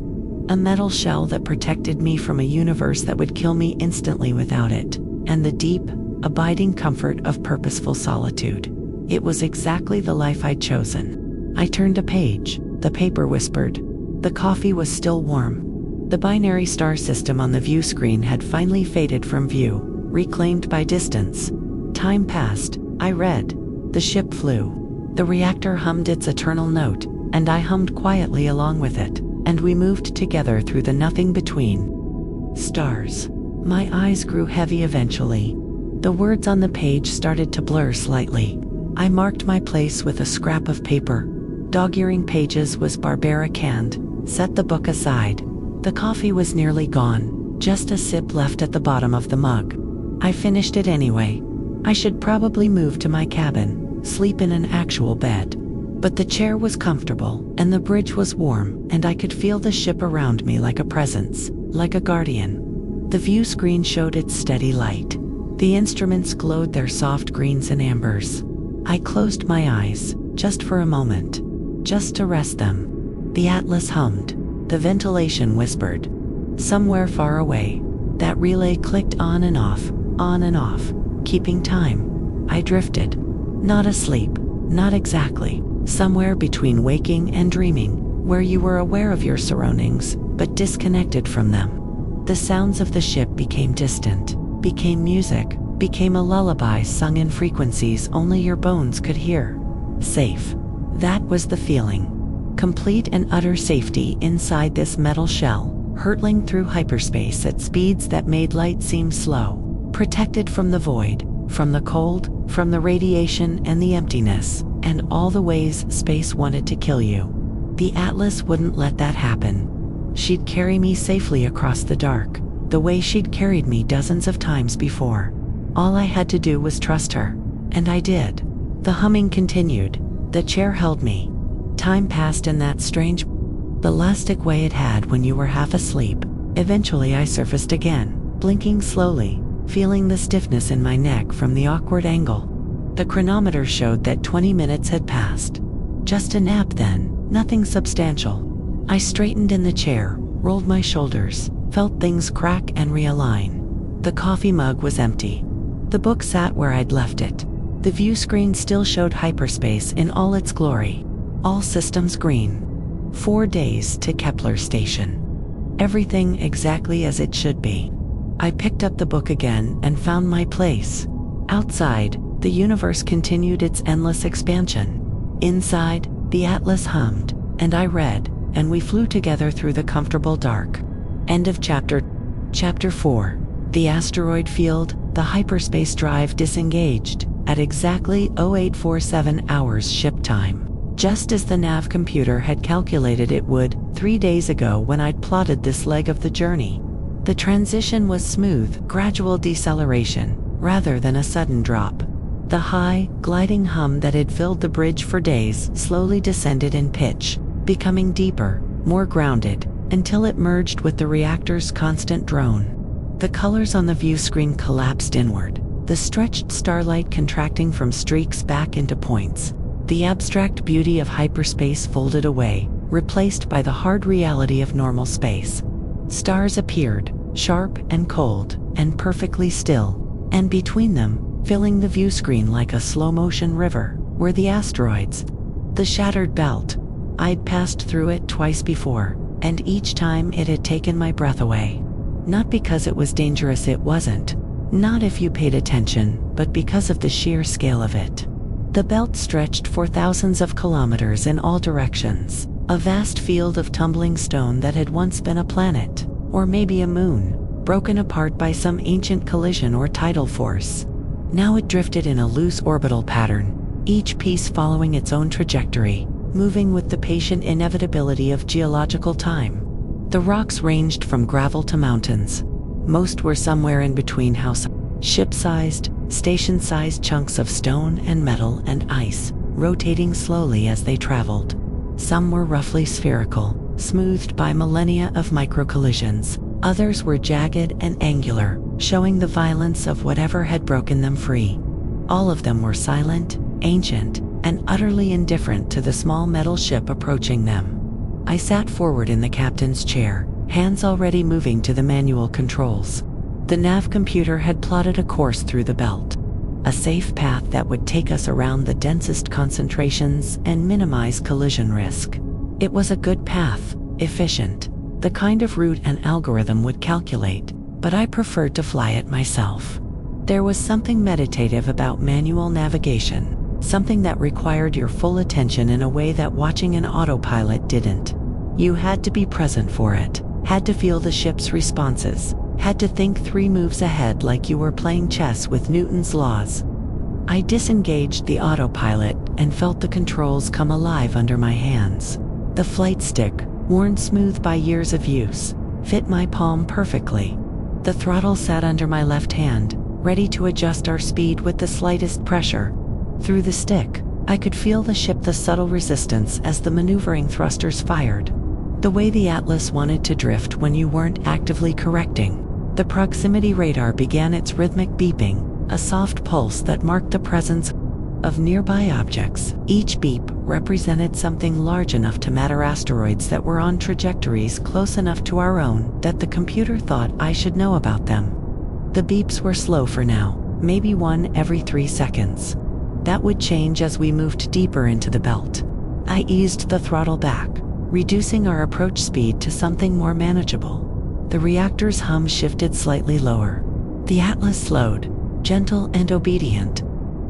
a metal shell that protected me from a universe that would kill me instantly without it, and the deep, abiding comfort of purposeful solitude. It was exactly the life I'd chosen. I turned a page, the paper whispered. The coffee was still warm. The binary star system on the view screen had finally faded from view, reclaimed by distance. Time passed, I read. The ship flew. The reactor hummed its eternal note, and I hummed quietly along with it, and we moved together through the nothing between. Stars. My eyes grew heavy eventually. The words on the page started to blur slightly. I marked my place with a scrap of paper. Dog-earing pages was barbaric hand. Set the book aside. The coffee was nearly gone, just a sip left at the bottom of the mug. I finished it anyway. I should probably move to my cabin, sleep in an actual bed. But the chair was comfortable, and the bridge was warm, and I could feel the ship around me like a presence, like a guardian. The view screen showed its steady light. The instruments glowed their soft greens and ambers. I closed my eyes, just for a moment, just to rest them. The atlas hummed. The ventilation whispered. Somewhere far away, that relay clicked on and off, keeping time. I drifted. Not asleep, not exactly. Somewhere between waking and dreaming, where you were aware of your surroundings, but disconnected from them. The sounds of the ship became distant, became music, became a lullaby sung in frequencies only your bones could hear. Safe. That was the feeling. Complete and utter safety inside this metal shell, hurtling through hyperspace at speeds that made light seem slow. Protected from the void, from the cold, from the radiation and the emptiness, and all the ways space wanted to kill you. The Atlas wouldn't let that happen. She'd carry me safely across the dark, the way she'd carried me dozens of times before. All I had to do was trust her, and I did. The humming continued. The chair held me. Time passed in that strange, elastic way it had when you were half asleep. Eventually I surfaced again, blinking slowly, feeling the stiffness in my neck from the awkward angle. The chronometer showed that 20 minutes had passed. Just a nap then, nothing substantial. I straightened in the chair, rolled my shoulders, felt things crack and realign. The coffee mug was empty. The book sat where I'd left it. The view screen still showed hyperspace in all its glory. All systems green. 4 days to Kepler Station. Everything exactly as it should be. I picked up the book again and found my place. Outside, the universe continued its endless expansion. Inside, the Atlas hummed, and I read, and we flew together through the comfortable dark. End of chapter. Chapter 4. The asteroid field, the hyperspace drive disengaged, at exactly 0847 hours ship time. Just as the nav computer had calculated it would 3 days ago when I'd plotted this leg of the journey. The transition was smooth, gradual deceleration, rather than a sudden drop. The high, gliding hum that had filled the bridge for days slowly descended in pitch, becoming deeper, more grounded, until it merged with the reactor's constant drone. The colors on the view screen collapsed inward, the stretched starlight contracting from streaks back into points. The abstract beauty of hyperspace folded away, replaced by the hard reality of normal space. Stars appeared, sharp and cold, and perfectly still, and between them, filling the view screen like a slow-motion river, were the asteroids. The shattered belt. I'd passed through it twice before, and each time it had taken my breath away. Not because it was dangerous, it wasn't. Not if you paid attention, but because of the sheer scale of it. The belt stretched for thousands of kilometers in all directions, a vast field of tumbling stone that had once been a planet, or maybe a moon, broken apart by some ancient collision or tidal force. Now it drifted in a loose orbital pattern, each piece following its own trajectory, moving with the patient inevitability of geological time. The rocks ranged from gravel to mountains. Most were somewhere in between ship-sized, station-sized chunks of stone and metal and ice, rotating slowly as they traveled. Some were roughly spherical, smoothed by millennia of micro-collisions. Others were jagged and angular, showing the violence of whatever had broken them free. All of them were silent, ancient, and utterly indifferent to the small metal ship approaching them. I sat forward in the captain's chair, hands already moving to the manual controls. The nav computer had plotted a course through the belt. A safe path that would take us around the densest concentrations and minimize collision risk. It was a good path, efficient. the kind of route an algorithm would calculate, but I preferred to fly it myself. There was something meditative about manual navigation, something that required your full attention in a way that watching an autopilot didn't. You had to be present for it, had to feel the ship's responses, had to think 3 moves ahead like you were playing chess with Newton's laws. I disengaged the autopilot and felt the controls come alive under my hands. The flight stick, worn smooth by years of use, fit my palm perfectly. The throttle sat under my left hand, ready to adjust our speed with the slightest pressure. Through the stick, I could feel the subtle resistance as the maneuvering thrusters fired. The way the Atlas wanted to drift when you weren't actively correcting. The proximity radar began its rhythmic beeping, a soft pulse that marked the presence of nearby objects. Each beep represented something large enough to matter: asteroids that were on trajectories close enough to our own that the computer thought I should know about them. The beeps were slow for now, maybe 1 every 3 seconds. That would change as we moved deeper into the belt. I eased the throttle back, reducing our approach speed to something more manageable. The reactor's hum shifted slightly lower. The Atlas slowed, gentle and obedient.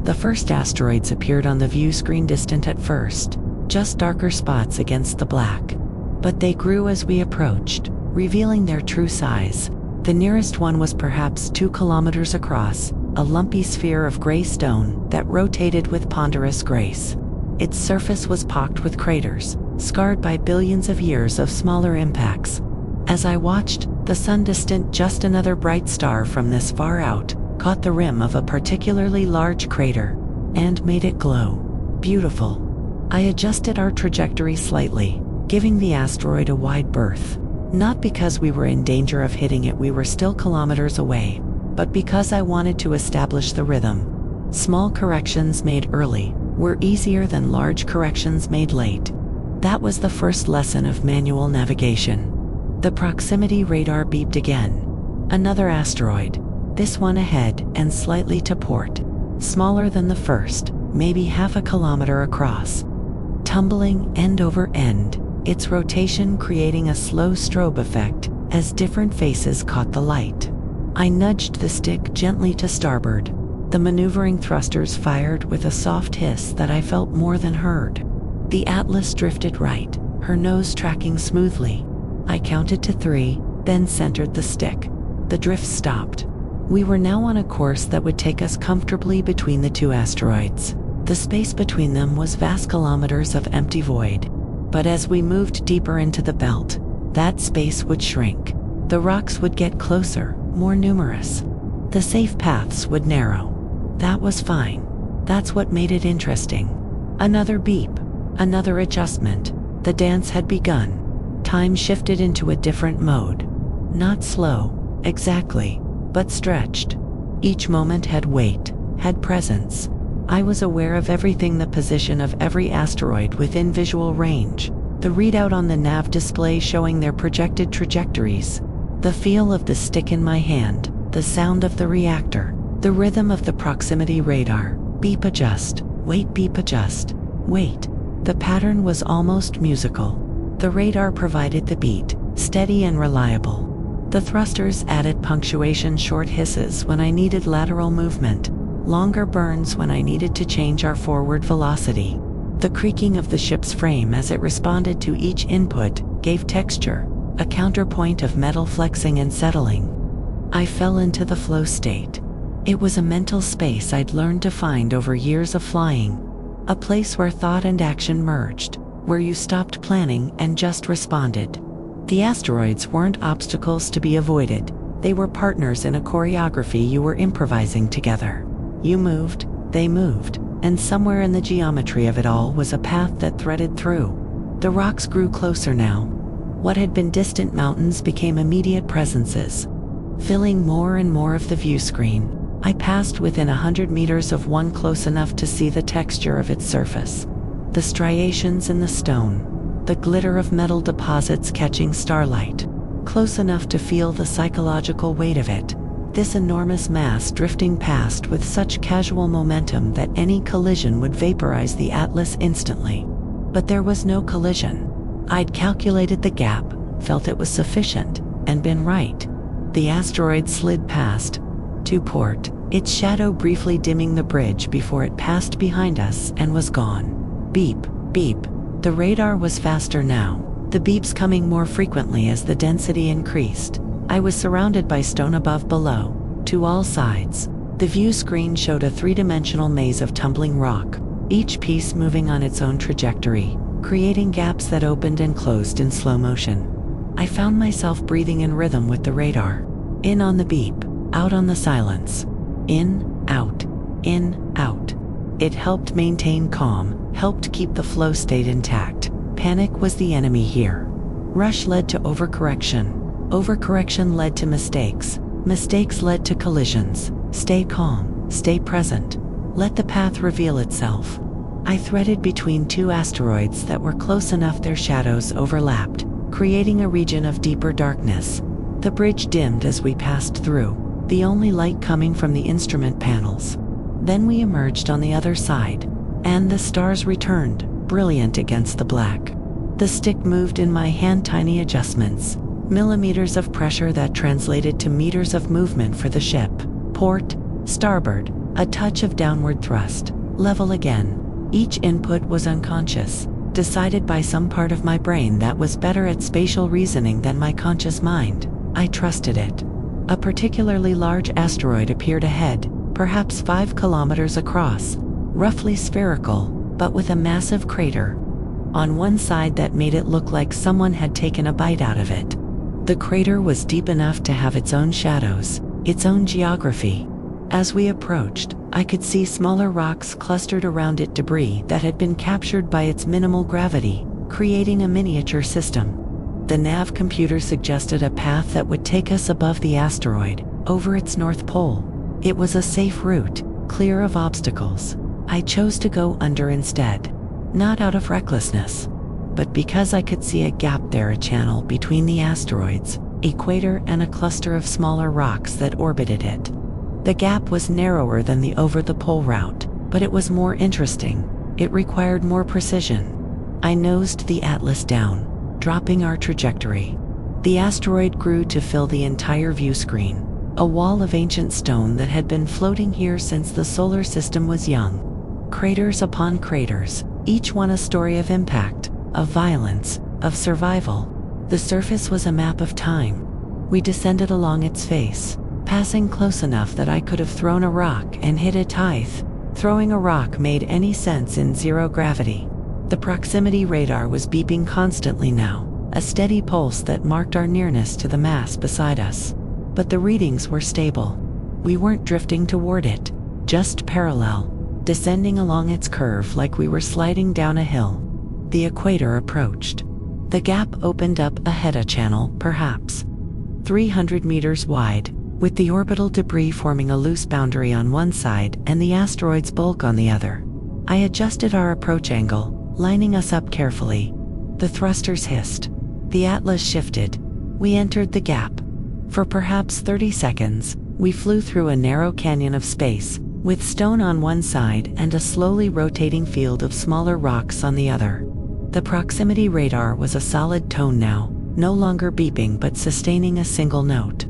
The first asteroids appeared on the view screen, distant at first, just darker spots against the black. But they grew as we approached, revealing their true size. The nearest one was perhaps 2 kilometers across, a lumpy sphere of gray stone that rotated with ponderous grace. Its surface was pocked with craters, scarred by billions of years of smaller impacts. As I watched, the sun, distant just another bright star from this far out, caught the rim of a particularly large crater and made it glow. Beautiful. I adjusted our trajectory slightly, giving the asteroid a wide berth. Not because we were in danger of hitting it, we were still kilometers away, but because I wanted to establish the rhythm. Small corrections made early were easier than large corrections made late. That was the first lesson of manual navigation. The proximity radar beeped again. Another asteroid, this one ahead and slightly to port. Smaller than the first, maybe half a kilometer across. Tumbling end over end, its rotation creating a slow strobe effect as different faces caught the light. I nudged the stick gently to starboard. The maneuvering thrusters fired with a soft hiss that I felt more than heard. The Atlas drifted right, her nose tracking smoothly. I counted to 3, then centered the stick. The drift stopped. We were now on a course that would take us comfortably between the 2 asteroids. The space between them was vast kilometers of empty void. But as we moved deeper into the belt, that space would shrink. The rocks would get closer, more numerous. The safe paths would narrow. That was fine. That's what made it interesting. Another beep, another adjustment. The dance had begun. Time shifted into a different mode. Not slow, exactly, but stretched. Each moment had weight, had presence. I was aware of everything: the position of every asteroid within visual range, the readout on the nav display showing their projected trajectories, the feel of the stick in my hand, the sound of the reactor, the rhythm of the proximity radar. Beep, adjust, wait, beep, adjust, wait. The pattern was almost musical. The radar provided the beat, steady and reliable. The thrusters added punctuation: short hisses when I needed lateral movement, longer burns when I needed to change our forward velocity. The creaking of the ship's frame as it responded to each input gave texture, a counterpoint of metal flexing and settling. I fell into the flow state. It was a mental space I'd learned to find over years of flying, a place where thought and action merged, where you stopped planning and just responded. The asteroids weren't obstacles to be avoided, they were partners in a choreography you were improvising together. You moved, they moved, and somewhere in the geometry of it all was a path that threaded through. The rocks grew closer now. What had been distant mountains became immediate presences, filling more and more of the view screen. I passed within 100 meters of one, close enough to see the texture of its surface. The striations in the stone, the glitter of metal deposits catching starlight, close enough to feel the psychological weight of it. This enormous mass drifting past with such casual momentum that any collision would vaporize the Atlas instantly. But there was no collision. I'd calculated the gap, felt it was sufficient, and been right. The asteroid slid past, to port, its shadow briefly dimming the bridge before it passed behind us and was gone. Beep, beep. The radar was faster now, the beeps coming more frequently as the density increased. I was surrounded by stone above below, to all sides. The view screen showed a three-dimensional maze of tumbling rock, each piece moving on its own trajectory, creating gaps that opened and closed in slow motion. I found myself breathing in rhythm with the radar. In on the beep, out on the silence. In, out, in, out. It helped maintain calm, helped keep the flow state intact. Panic was the enemy here. Rush led to overcorrection. Overcorrection led to mistakes. Mistakes led to collisions. Stay calm, stay present. Let the path reveal itself. I threaded between two asteroids that were close enough their shadows overlapped, creating a region of deeper darkness. The bridge dimmed as we passed through, the only light coming from the instrument panels. Then we emerged on the other side, and the stars returned, brilliant against the black. The stick moved in my hand, tiny adjustments, millimeters of pressure that translated to meters of movement for the ship. Port, starboard, a touch of downward thrust, level again. Each input was unconscious, decided by some part of my brain that was better at spatial reasoning than my conscious mind. I trusted it. A particularly large asteroid appeared ahead, perhaps 5 kilometers across, roughly spherical, but with a massive crater on one side that made it look like someone had taken a bite out of it. The crater was deep enough to have its own shadows, its own geography. As we approached, I could see smaller rocks clustered around it, debris that had been captured by its minimal gravity, creating a miniature system. The nav computer suggested a path that would take us above the asteroid, over its north pole. It was a safe route, clear of obstacles. I chose to go under instead, not out of recklessness, but because I could see a gap there, a channel between the asteroid's equator and a cluster of smaller rocks that orbited it. The gap was narrower than the over-the-pole route, but it was more interesting. It required more precision. I nosed the atlas down, dropping our trajectory. The asteroid grew to fill the entire view screen, a wall of ancient stone that had been floating here since the solar system was young. Craters upon craters, each one a story of impact, of violence, of survival. The surface was a map of time. We descended along its face, passing close enough that I could have thrown a rock and hit a tithe. Throwing a rock made any sense in zero gravity. The proximity radar was beeping constantly now, a steady pulse that marked our nearness to the mass beside us. But the readings were stable. We weren't drifting toward it, just parallel, descending along its curve like we were sliding down a hill. The equator approached. The gap opened up ahead, a channel, perhaps 300 meters wide, with the orbital debris forming a loose boundary on one side and the asteroid's bulk on the other. I adjusted our approach angle, lining us up carefully. The thrusters hissed. The atlas shifted. We entered the gap. For perhaps 30 seconds, we flew through a narrow canyon of space, with stone on one side and a slowly rotating field of smaller rocks on the other. The proximity radar was a solid tone now, no longer beeping but sustaining a single note.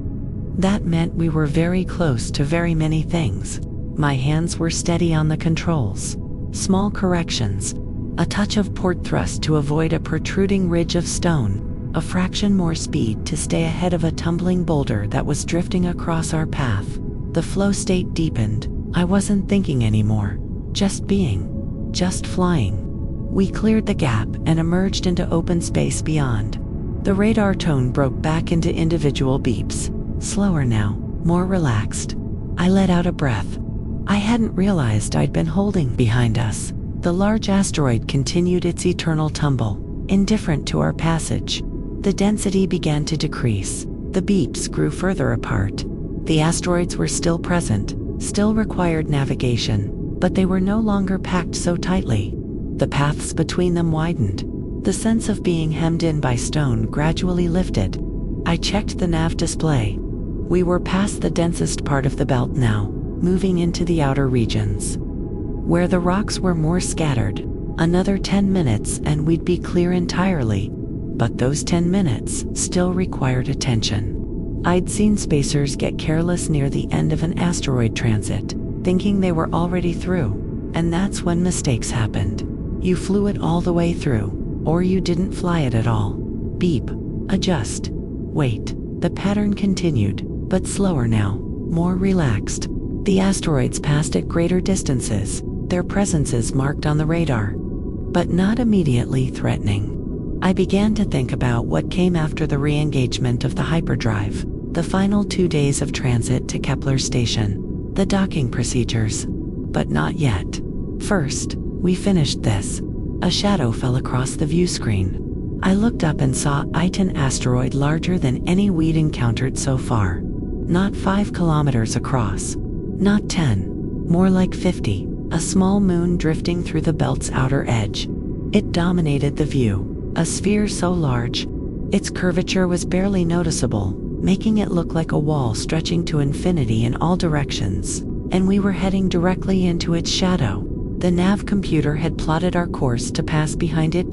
That meant we were very close to very many things. My hands were steady on the controls. Small corrections. A touch of port thrust to avoid a protruding ridge of stone. A fraction more speed to stay ahead of a tumbling boulder that was drifting across our path. The flow state deepened. I wasn't thinking anymore. Just being. Just flying. We cleared the gap and emerged into open space beyond. The radar tone broke back into individual beeps. Slower now, more relaxed. I let out a breath. I hadn't realized I'd been holding behind us. The large asteroid continued its eternal tumble, indifferent to our passage. The density began to decrease. The beeps grew further apart. The asteroids were still present, still required navigation, but they were no longer packed so tightly. The paths between them widened. The sense of being hemmed in by stone gradually lifted. I checked the nav display. We were past the densest part of the belt now, moving into the outer regions, where the rocks were more scattered. Another 10 minutes and we'd be clear entirely. but those 10 minutes still required attention. I'd seen spacers get careless near the end of an asteroid transit, thinking they were already through, and that's when mistakes happened. You flew it all the way through, or you didn't fly it at all. Beep. Adjust. Wait. The pattern continued, but slower now, more relaxed. The asteroids passed at greater distances, their presences marked on the radar, but not immediately threatening. I began to think about what came after the re-engagement of the hyperdrive, the final 2 days of transit to Kepler Station, the docking procedures. But not yet. First, we finished this. A shadow fell across the view screen. I looked up and saw an asteroid larger than any we'd encountered so far. Not 5 kilometers across. Not 10. More like 50. A small moon drifting through the belt's outer edge. It dominated the view, a sphere so large, its curvature was barely noticeable, making it look like a wall stretching to infinity in all directions, and we were heading directly into its shadow. The nav computer had plotted our course to pass behind it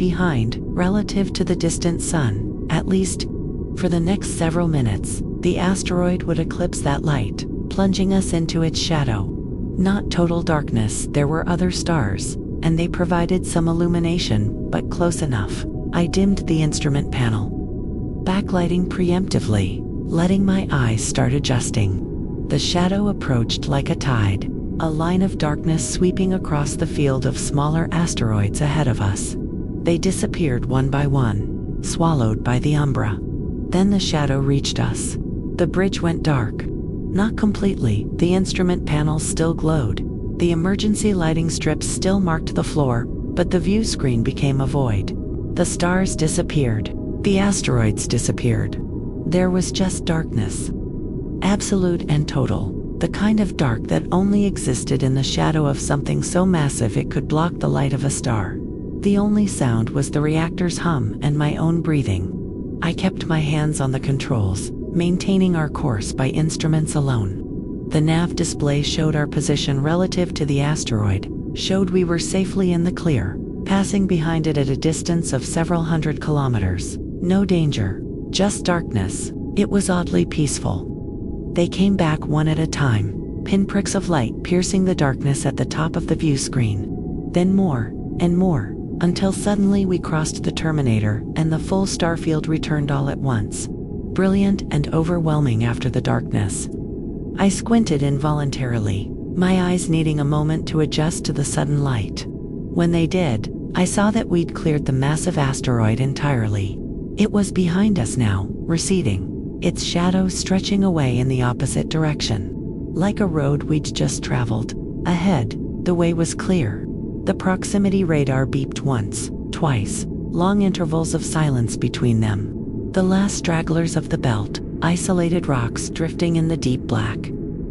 relative to the distant sun, at least. For the next several minutes, the asteroid would eclipse that light, plunging us into its shadow. Not total darkness, there were other stars, and they provided some illumination, but close enough. I dimmed the instrument panel, backlighting preemptively, letting my eyes start adjusting. The shadow approached like a tide, a line of darkness sweeping across the field of smaller asteroids ahead of us. They disappeared one by one, swallowed by the umbra. Then the shadow reached us. The bridge went dark. Not completely, the instrument panels still glowed. The emergency lighting strips still marked the floor, but the view screen became a void. The stars disappeared. The asteroids disappeared. There was just darkness. Absolute and total. The kind of dark that only existed in the shadow of something so massive it could block the light of a star. The only sound was the reactor's hum and my own breathing. I kept my hands on the controls, maintaining our course by instruments alone. The nav display showed our position relative to the asteroid, showed we were safely in the clear, passing behind it at a distance of several hundred kilometers. No danger, just darkness. It was oddly peaceful. They came back one at a time, pinpricks of light piercing the darkness at the top of the view screen. Then more, and more, until suddenly we crossed the terminator and the full starfield returned all at once. Brilliant and overwhelming after the darkness. I squinted involuntarily, my eyes needing a moment to adjust to the sudden light. When they did, I saw that we'd cleared the massive asteroid entirely. It was behind us now, receding, its shadow stretching away in the opposite direction. Like a road we'd just traveled. Ahead, the way was clear. The proximity radar beeped once, twice, long intervals of silence between them. The last stragglers of the belt, isolated rocks drifting in the deep black.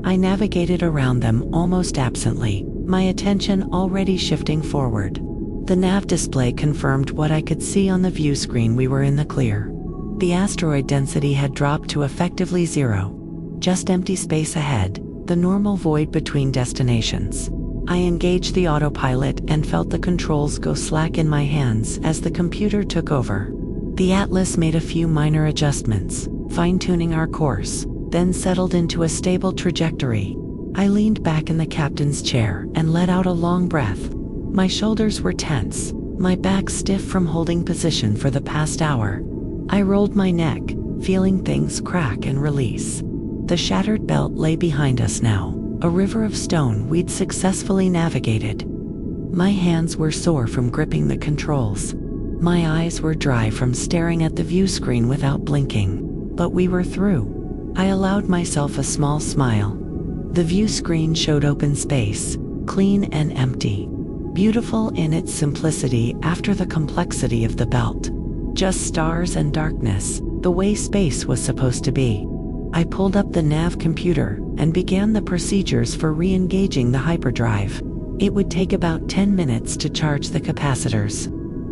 I navigated around them almost absently, my attention already shifting forward. The nav display confirmed what I could see on the view screen. We were in the clear. The asteroid density had dropped to effectively zero. Just empty space ahead, the normal void between destinations. I engaged the autopilot and felt the controls go slack in my hands as the computer took over. The Atlas made a few minor adjustments, fine-tuning our course, then settled into a stable trajectory. I leaned back in the captain's chair and let out a long breath. My shoulders were tense, my back stiff from holding position for the past hour. I rolled my neck, feeling things crack and release. The shattered belt lay behind us now, a river of stone we'd successfully navigated. My hands were sore from gripping the controls. My eyes were dry from staring at the view screen without blinking. But we were through. I allowed myself a small smile. The view screen showed open space, clean and empty. Beautiful in its simplicity after the complexity of the belt. Just stars and darkness, the way space was supposed to be. I pulled up the nav computer and began the procedures for re-engaging the hyperdrive. It would take about 10 minutes to charge the capacitors.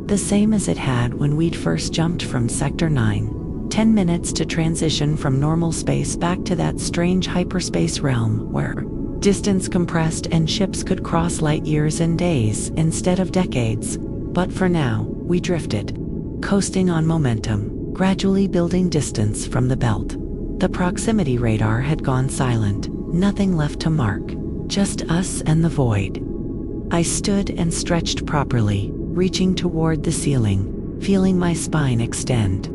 The same as it had when we'd first jumped from Sector 9. 10 minutes to transition from normal space back to that strange hyperspace realm where distance compressed and ships could cross light years in days instead of decades. But for now, we drifted. coasting on momentum, gradually building distance from the belt. The proximity radar had gone silent, nothing left to mark, just us and the void. I stood and stretched properly, reaching toward the ceiling, feeling my spine extend.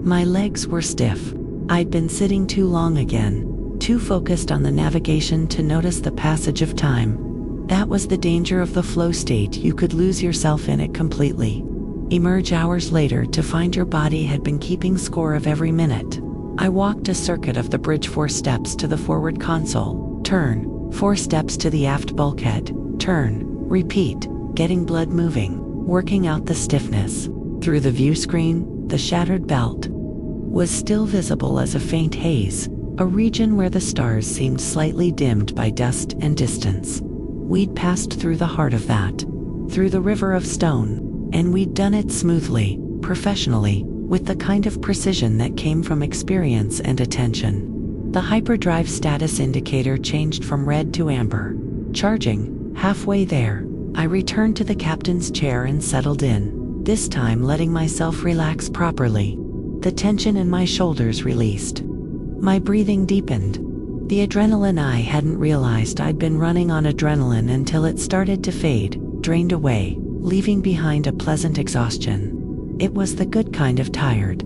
My legs were stiff. I'd been sitting too long again, too focused on the navigation to notice the passage of time. That was the danger of the flow state, you could lose yourself in it completely. Emerge hours later to find your body had been keeping score of every minute. I walked a circuit of the bridge, 4 steps to the forward console, turn, 4 steps to the aft bulkhead, turn, repeat, getting blood moving, working out the stiffness. Through the view screen, the shattered belt was still visible as a faint haze, a region where the stars seemed slightly dimmed by dust and distance. We'd passed through the heart of that, through the river of stone, and we'd done it smoothly, professionally, with the kind of precision that came from experience and attention. The hyperdrive status indicator changed from red to amber. Charging, halfway there, I returned to the captain's chair and settled in, this time letting myself relax properly. The tension in my shoulders released. My breathing deepened. The adrenaline, I hadn't realized I'd been running on adrenaline until it started to fade, drained away, leaving behind a pleasant exhaustion. It was the good kind of tired.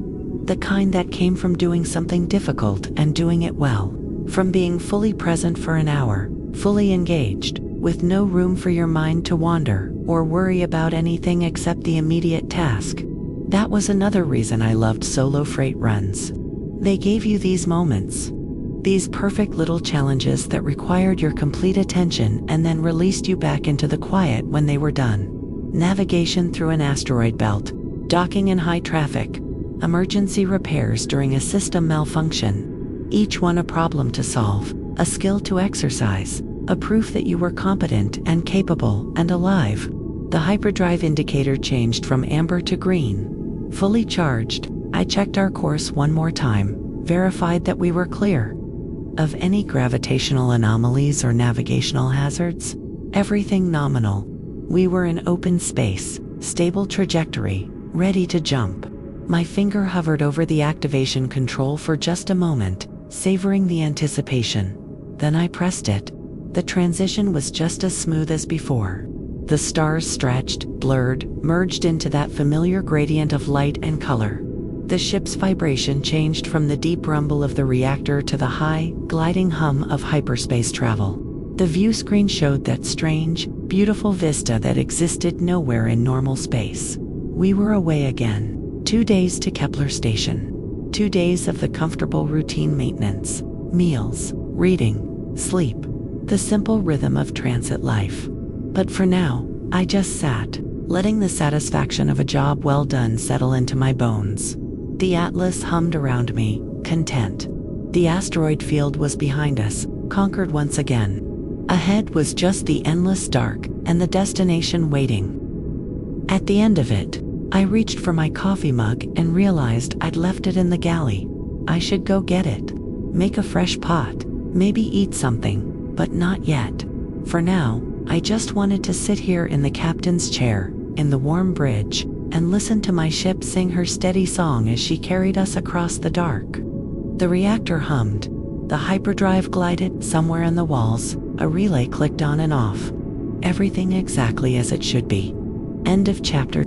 The kind that came from doing something difficult and doing it well. From being fully present for an hour, fully engaged, with no room for your mind to wander or worry about anything except the immediate task. That was another reason I loved solo freight runs. They gave you these moments. These perfect little challenges that required your complete attention and then released you back into the quiet when they were done. Navigation through an asteroid belt, docking in high traffic, emergency repairs during a system malfunction. Each one a problem to solve, a skill to exercise, a proof that you were competent and capable and alive. The hyperdrive indicator changed from amber to green. Fully charged, I checked our course one more time, verified that we were clear of any gravitational anomalies or navigational hazards. Everything nominal. We were in open space, stable trajectory, ready to jump. My finger hovered over the activation control for just a moment, savoring the anticipation. Then I pressed it. The transition was just as smooth as before. The stars stretched, blurred, merged into that familiar gradient of light and color. The ship's vibration changed from the deep rumble of the reactor to the high, gliding hum of hyperspace travel. The view screen showed that strange, beautiful vista that existed nowhere in normal space. We were away again. 2 days to Kepler Station. 2 days of the comfortable routine maintenance, meals, reading, sleep, the simple rhythm of transit life. But for now, I just sat, letting the satisfaction of a job well done settle into my bones. The Atlas hummed around me, content. The asteroid field was behind us, conquered once again. Ahead was just the endless dark, and the destination waiting. At the end of it, I reached for my coffee mug and realized I'd left it in the galley. I should go get it. Make a fresh pot, maybe eat something, but not yet. For now, I just wanted to sit here in the captain's chair, in the warm bridge, and listen to my ship sing her steady song as she carried us across the dark. The reactor hummed. The hyperdrive glided somewhere in the walls. A relay clicked on and off. Everything exactly as it should be. End of chapter.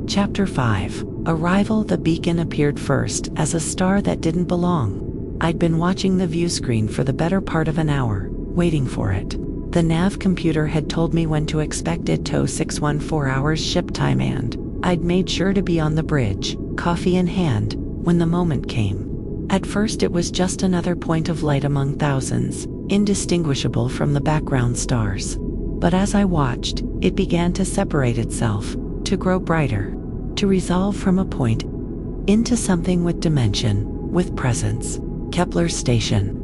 Chapter 5. Arrival. The beacon appeared first as a star that didn't belong. I'd been watching the view screen for the better part of an hour, waiting for it. The nav computer had told me when to expect it to 614 hours ship time, and I'd made sure to be on the bridge, coffee in hand, when the moment came. At first it was just another point of light among thousands, indistinguishable from the background stars. But as I watched, it began to separate itself, to grow brighter, to resolve from a point into something with dimension, with presence. Kepler Station.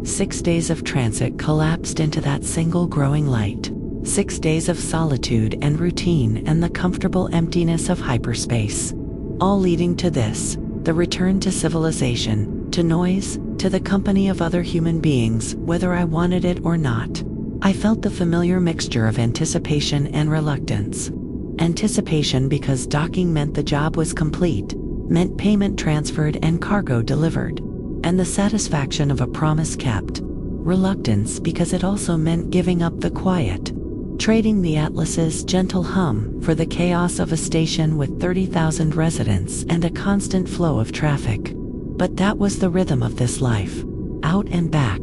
6 days of transit collapsed into that single growing light. 6 days of solitude and routine and the comfortable emptiness of hyperspace. All leading to this, the return to civilization, to noise, to the company of other human beings, whether I wanted it or not. I felt the familiar mixture of anticipation and reluctance. Anticipation because docking meant the job was complete, meant payment transferred and cargo delivered, and the satisfaction of a promise kept. Reluctance because it also meant giving up the quiet, trading the Atlas's gentle hum for the chaos of a station with 30,000 residents and a constant flow of traffic. But that was the rhythm of this life. Out and back,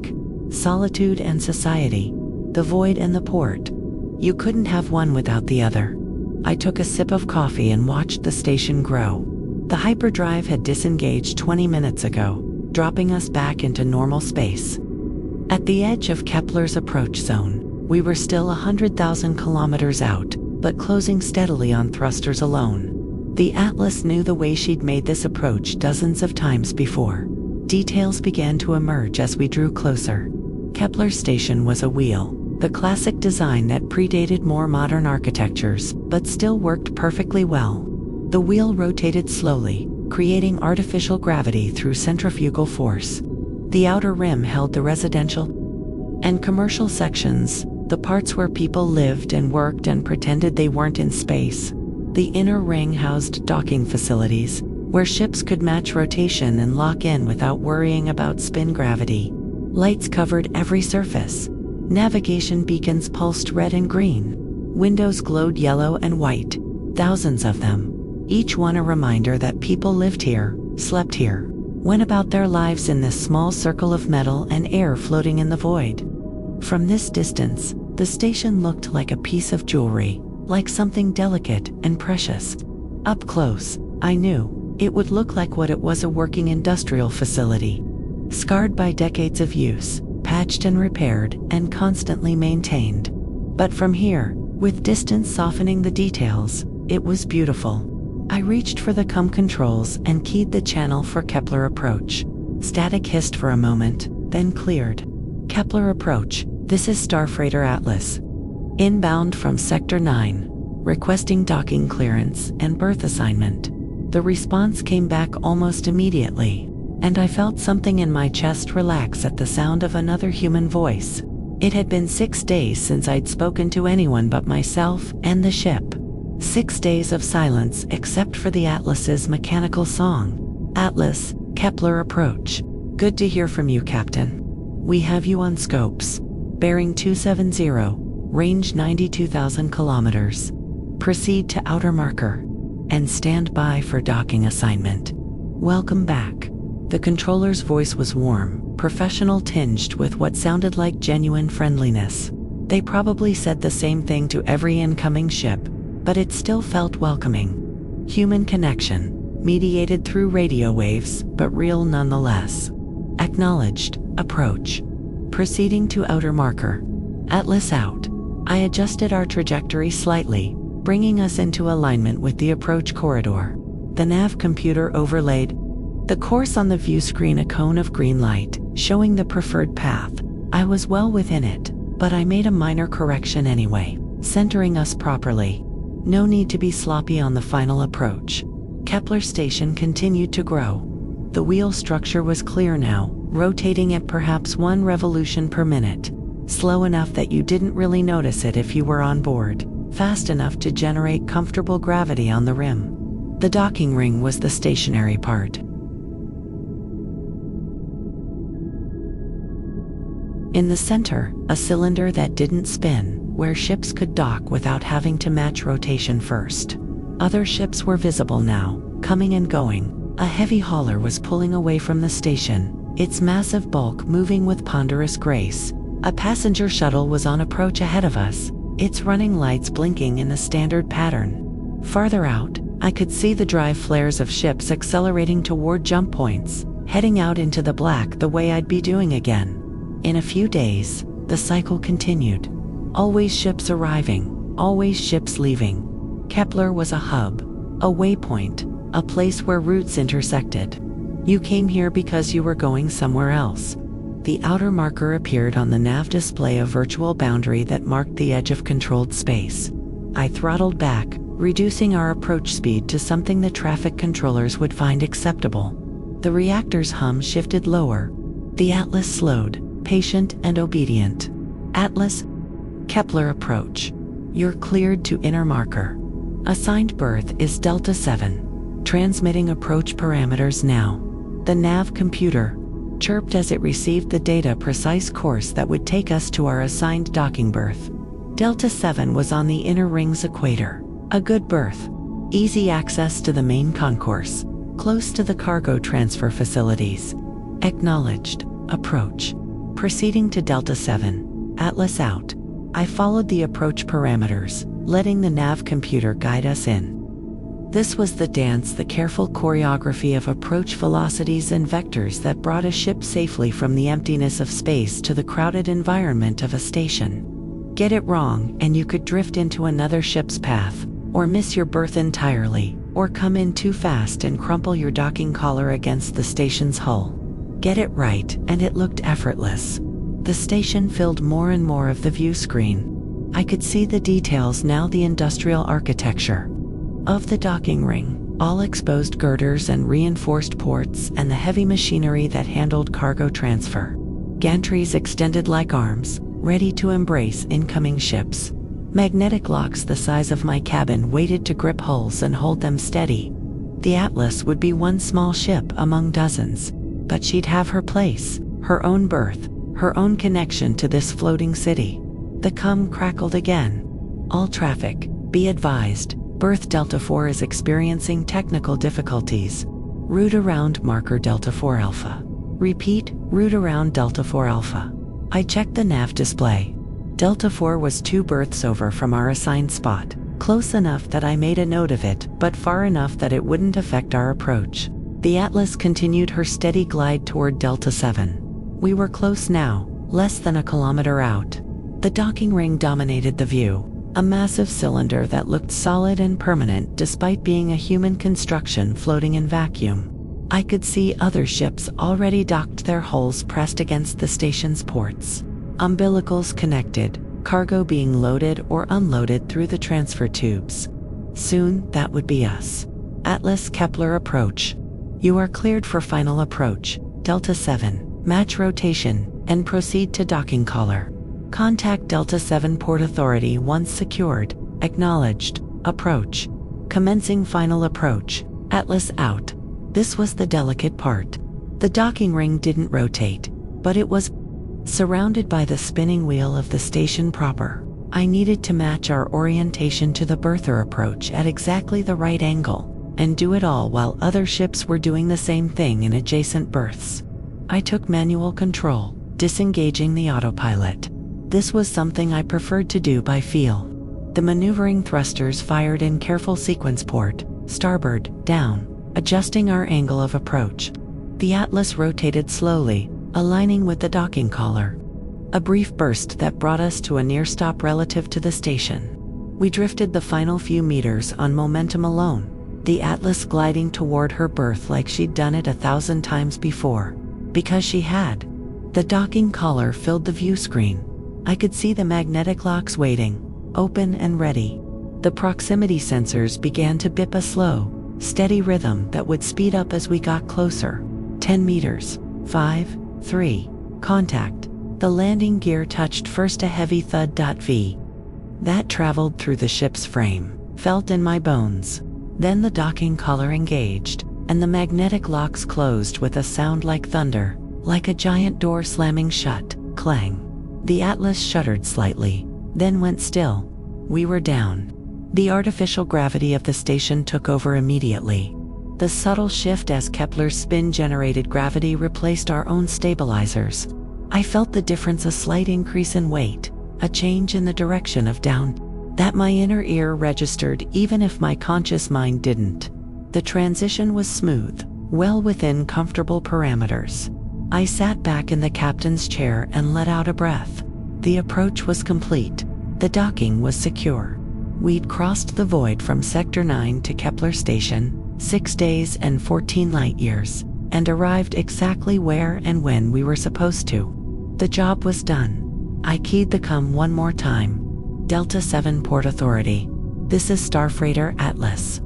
solitude and society, the void and the port. You couldn't have one without the other. I took a sip of coffee and watched the station grow. The hyperdrive had disengaged 20 minutes ago, dropping us back into normal space. At the edge of Kepler's approach zone, we were still 100,000 kilometers out, but closing steadily on thrusters alone. The Atlas knew the way she'd made this approach dozens of times before. Details began to emerge as we drew closer. Kepler Station was a wheel, the classic design that predated more modern architectures, but still worked perfectly well. The wheel rotated slowly, creating artificial gravity through centrifugal force. The outer rim held the residential and commercial sections, the parts where people lived and worked and pretended they weren't in space. The inner ring housed docking facilities, where ships could match rotation and lock in without worrying about spin gravity. Lights covered every surface. Navigation beacons pulsed red and green. Windows glowed yellow and white, thousands of them. Each one a reminder that people lived here, slept here, went about their lives in this small circle of metal and air floating in the void. From this distance, the station looked like a piece of jewelry, like something delicate and precious. Up close, I knew it would look like what it was, a working industrial facility, scarred by decades of use, patched and repaired, and constantly maintained. But from here, with distance softening the details, it was beautiful. I reached for the COM controls and keyed the channel for Kepler approach. Static hissed for a moment, then cleared. Kepler approach, this is Starfreighter Atlas. Inbound from Sector 9, requesting docking clearance and berth assignment. The response came back almost immediately, and I felt something in my chest relax at the sound of another human voice. It had been 6 days since I'd spoken to anyone but myself and the ship. 6 days of silence except for the Atlas's mechanical song. Atlas, Kepler approach. Good to hear from you, Captain. We have you on scopes. Bearing 270, range 92,000 kilometers. Proceed to outer marker, and stand by for docking assignment. Welcome back. The controller's voice was warm, professional, tinged with what sounded like genuine friendliness. They probably said the same thing to every incoming ship, but it still felt welcoming. Human connection, mediated through radio waves, but real nonetheless. Acknowledged, approach. Proceeding to outer marker. Atlas out. I adjusted our trajectory slightly, bringing us into alignment with the approach corridor. The nav computer overlaid the course on the view screen, a cone of green light, showing the preferred path. I was well within it, but I made a minor correction anyway, centering us properly. No need to be sloppy on the final approach. Kepler Station continued to grow. The wheel structure was clear now, rotating at perhaps 1 revolution per minute. Slow enough that you didn't really notice it if you were on board, fast enough to generate comfortable gravity on the rim. The docking ring was the stationary part. In the center, a cylinder that didn't spin, where ships could dock without having to match rotation first. Other ships were visible now, coming and going. A heavy hauler was pulling away from the station, its massive bulk moving with ponderous grace. A passenger shuttle was on approach ahead of us, its running lights blinking in the standard pattern. Farther out, I could see the drive flares of ships accelerating toward jump points, heading out into the black the way I'd be doing again. In a few days, the cycle continued. Always ships arriving, always ships leaving. Kepler was a hub, a waypoint, a place where routes intersected. You came here because you were going somewhere else. The outer marker appeared on the nav display, a virtual boundary that marked the edge of controlled space. I throttled back, reducing our approach speed to something the traffic controllers would find acceptable. The reactor's hum shifted lower. The Atlas slowed, patient and obedient. Atlas, Kepler approach. You're cleared to inner marker. Assigned berth is Delta 7. Transmitting approach parameters now. The nav computer chirped as it received the data precise course that would take us to our assigned docking berth. Delta 7 was on the inner ring's equator. A good berth. Easy access to the main concourse. Close to the cargo transfer facilities. Acknowledged. Approach. Proceeding to Delta 7. Atlas out. I followed the approach parameters, letting the nav computer guide us in. This was the dance, the careful choreography of approach velocities and vectors that brought a ship safely from the emptiness of space to the crowded environment of a station. Get it wrong, and you could drift into another ship's path, or miss your berth entirely, or come in too fast and crumple your docking collar against the station's hull. Get it right, and it looked effortless. The station filled more and more of the view screen. I could see the details now, the industrial architecture of the docking ring, all exposed girders and reinforced ports, and the heavy machinery that handled cargo transfer. Gantries extended like arms, ready to embrace incoming ships. Magnetic locks the size of my cabin waited to grip hulls and hold them steady. The Atlas would be one small ship among dozens, but she'd have her place, her own berth, her own connection to this floating city. The cum crackled again. All traffic, be advised. Berth Delta 4 is experiencing technical difficulties. Route around marker Delta 4 Alpha. Repeat, route around Delta 4 Alpha. I checked the nav display. Delta 4 was 2 berths over from our assigned spot, close enough that I made a note of it, but far enough that it wouldn't affect our approach. The Atlas continued her steady glide toward Delta 7. We were close now, less than a kilometer out. The docking ring dominated the view. A massive cylinder that looked solid and permanent despite being a human construction floating in vacuum. I could see other ships already docked, their hulls pressed against the station's ports. Umbilicals connected, cargo being loaded or unloaded through the transfer tubes. Soon, that would be us. Atlas Kepler approach. You are cleared for final approach. Delta 7, match rotation, and proceed to docking collar. Contact Delta 7 Port Authority once secured. Acknowledged. Approach. Commencing final approach. Atlas out. This was the delicate part. The docking ring didn't rotate, but it was surrounded by the spinning wheel of the station proper. I needed to match our orientation to the berther approach at exactly the right angle, and do it all while other ships were doing the same thing in adjacent berths. I took manual control, disengaging the autopilot. This was something I preferred to do by feel. The maneuvering thrusters fired in careful sequence, port, starboard, down, adjusting our angle of approach. The Atlas rotated slowly, aligning with the docking collar. A brief burst that brought us to a near stop relative to the station. We drifted the final few meters on momentum alone, the Atlas gliding toward her berth like she'd done it 1,000 times before. Because she had. The docking collar filled the view screen. I could see the magnetic locks waiting, open and ready. The proximity sensors began to bip a slow, steady rhythm that would speed up as we got closer. 10 meters. 5, 3, contact. The landing gear touched first, a heavy thud. V. That traveled through the ship's frame, felt in my bones. Then the docking collar engaged, and the magnetic locks closed with a sound like thunder, like a giant door slamming shut. Clang. The Atlas shuddered slightly, then went still. We were down. The artificial gravity of the station took over immediately. The subtle shift as Kepler's spin-generated gravity replaced our own stabilizers. I felt the difference, a slight increase in weight, a change in the direction of down, that my inner ear registered even if my conscious mind didn't. The transition was smooth, well within comfortable parameters. I sat back in the captain's chair and let out a breath. The approach was complete. The docking was secure. We'd crossed the void from Sector 9 to Kepler Station, 6 days and 14 light years, and arrived exactly where and when we were supposed to. The job was done. I keyed the COM one more time. Delta 7 Port Authority. This is Starfreighter Atlas.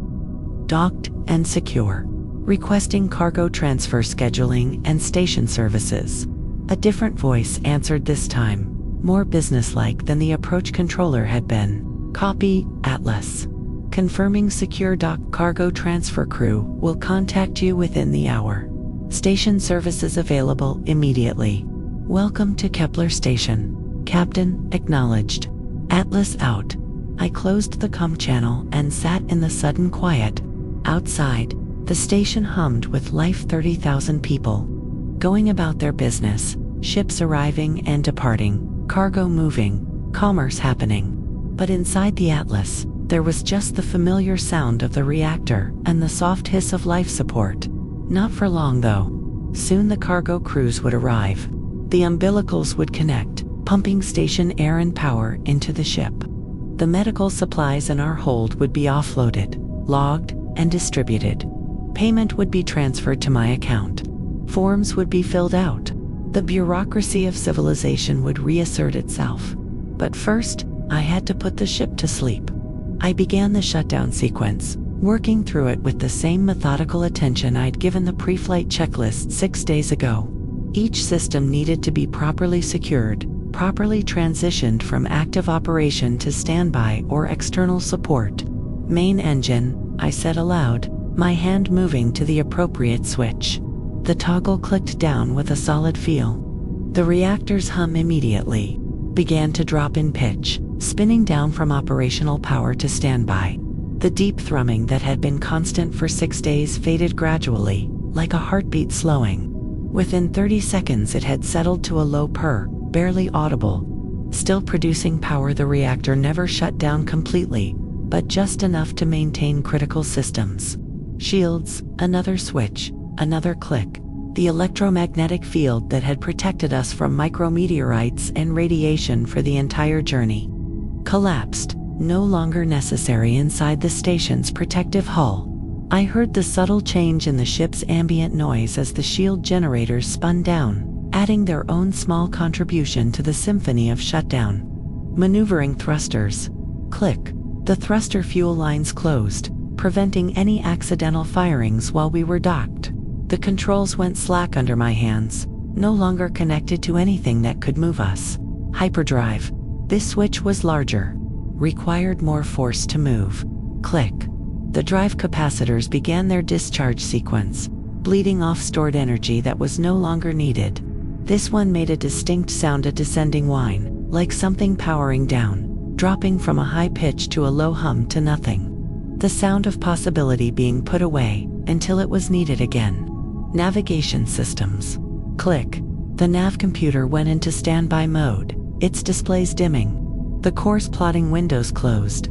Docked and secure. Requesting cargo transfer scheduling and station services. A different voice answered this time, more businesslike than the approach controller had been. Copy, Atlas. Confirming secure dock. Cargo transfer crew will contact you within the hour. Station services available immediately. Welcome to Kepler Station. Captain, acknowledged. Atlas out. I closed the comm channel and sat in the sudden quiet. Outside, the station hummed with life. 30,000 people going about their business, ships arriving and departing, cargo moving, commerce happening. But inside the Atlas, there was just the familiar sound of the reactor and the soft hiss of life support. Not for long though. Soon the cargo crews would arrive. The umbilicals would connect, pumping station air and power into the ship. The medical supplies in our hold would be offloaded, logged, and distributed. Payment would be transferred to my account. Forms would be filled out. The bureaucracy of civilization would reassert itself. But first, I had to put the ship to sleep. I began the shutdown sequence, working through it with the same methodical attention I'd given the pre-flight checklist 6 days ago. Each system needed to be properly secured, properly transitioned from active operation to standby or external support. Main engine, I said aloud, my hand moving to the appropriate switch. The toggle clicked down with a solid feel. The reactor's hum immediately began to drop in pitch, spinning down from operational power to standby. The deep thrumming that had been constant for 6 days faded gradually, like a heartbeat slowing. Within 30 seconds it had settled to a low purr, barely audible. Still producing power. The reactor never shut down completely, but just enough to maintain critical systems. Shields, another switch, another click. The electromagnetic field that had protected us from micrometeorites and radiation for the entire journey collapsed, no longer necessary inside the station's protective hull. I heard the subtle change in the ship's ambient noise as the shield generators spun down, adding their own small contribution to the symphony of shutdown. Maneuvering thrusters. Click. The thruster fuel lines closed, preventing any accidental firings while we were docked. The controls went slack under my hands, no longer connected to anything that could move us. Hyperdrive. This switch was larger, required more force to move. Click. The drive capacitors began their discharge sequence, bleeding off stored energy that was no longer needed. This one made a distinct sound, a descending whine, like something powering down, dropping from a high pitch to a low hum to nothing. The sound of possibility being put away until it was needed again. Navigation systems. Click. The nav computer went into standby mode, its displays dimming. The course plotting windows closed.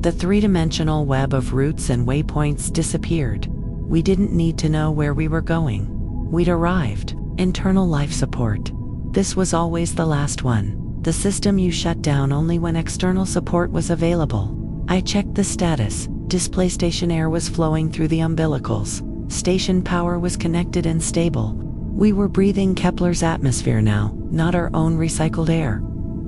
The three-dimensional web of routes and waypoints disappeared. We didn't need to know where we were going. We'd arrived. Internal life support. This was always the last one. The system you shut down only when external support was available. I checked the status. Display station air was flowing through the umbilicals. Station power was connected and stable. We were breathing Kepler's atmosphere now, not our own recycled air.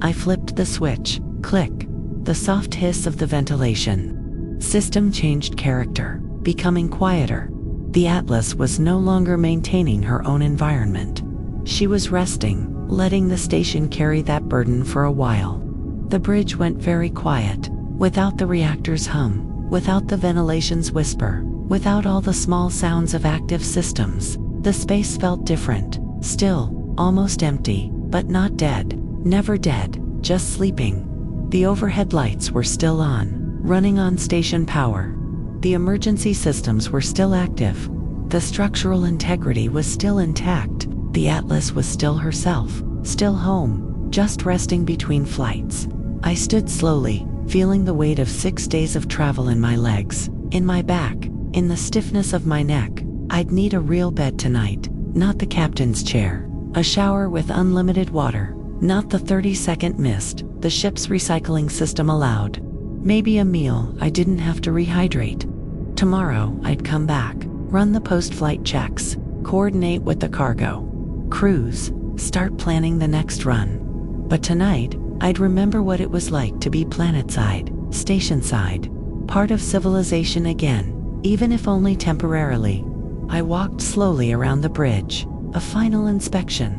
I flipped the switch. Click. The soft hiss of the ventilation system changed character, becoming quieter. The Atlas was no longer maintaining her own environment. She was resting, letting the station carry that burden for a while. The bridge went very quiet, without the reactor's hum, without the ventilation's whisper, without all the small sounds of active systems. The space felt different, still, almost empty, but not dead. Never dead, just sleeping. The overhead lights were still on, running on station power. The emergency systems were still active. The structural integrity was still intact. The Atlas was still herself, still home, just resting between flights. I stood slowly, feeling the weight of 6 days of travel in my legs, in my back, in the stiffness of my neck. I'd need a real bed tonight, not the captain's chair. A shower with unlimited water, not the 30-second mist the ship's recycling system allowed. Maybe a meal I didn't have to rehydrate. Tomorrow I'd come back, run the post-flight checks, coordinate with the cargo crews, start planning the next run. But tonight, I'd remember what it was like to be planetside, station-side, part of civilization again, even if only temporarily. I walked slowly around the bridge, a final inspection.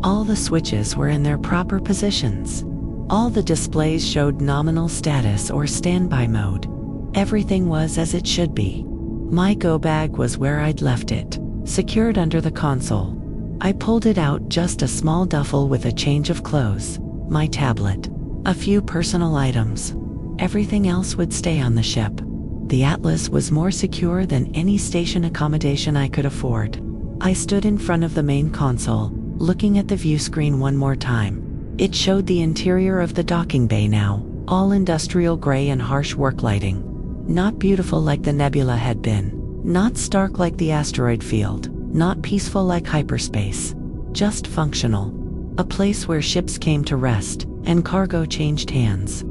All the switches were in their proper positions. All the displays showed nominal status or standby mode. Everything was as it should be. My go bag was where I'd left it, secured under the console. I pulled it out, just a small duffel with a change of clothes, my tablet, a few personal items. Everything else would stay on the ship. The Atlas was more secure than any station accommodation I could afford. I stood in front of the main console, looking at the view screen one more time. It showed the interior of the docking bay now, all industrial gray and harsh work lighting. Not beautiful like the Nebula had been, not stark like the asteroid field, not peaceful like hyperspace, just functional. A place where ships came to rest, and cargo changed hands.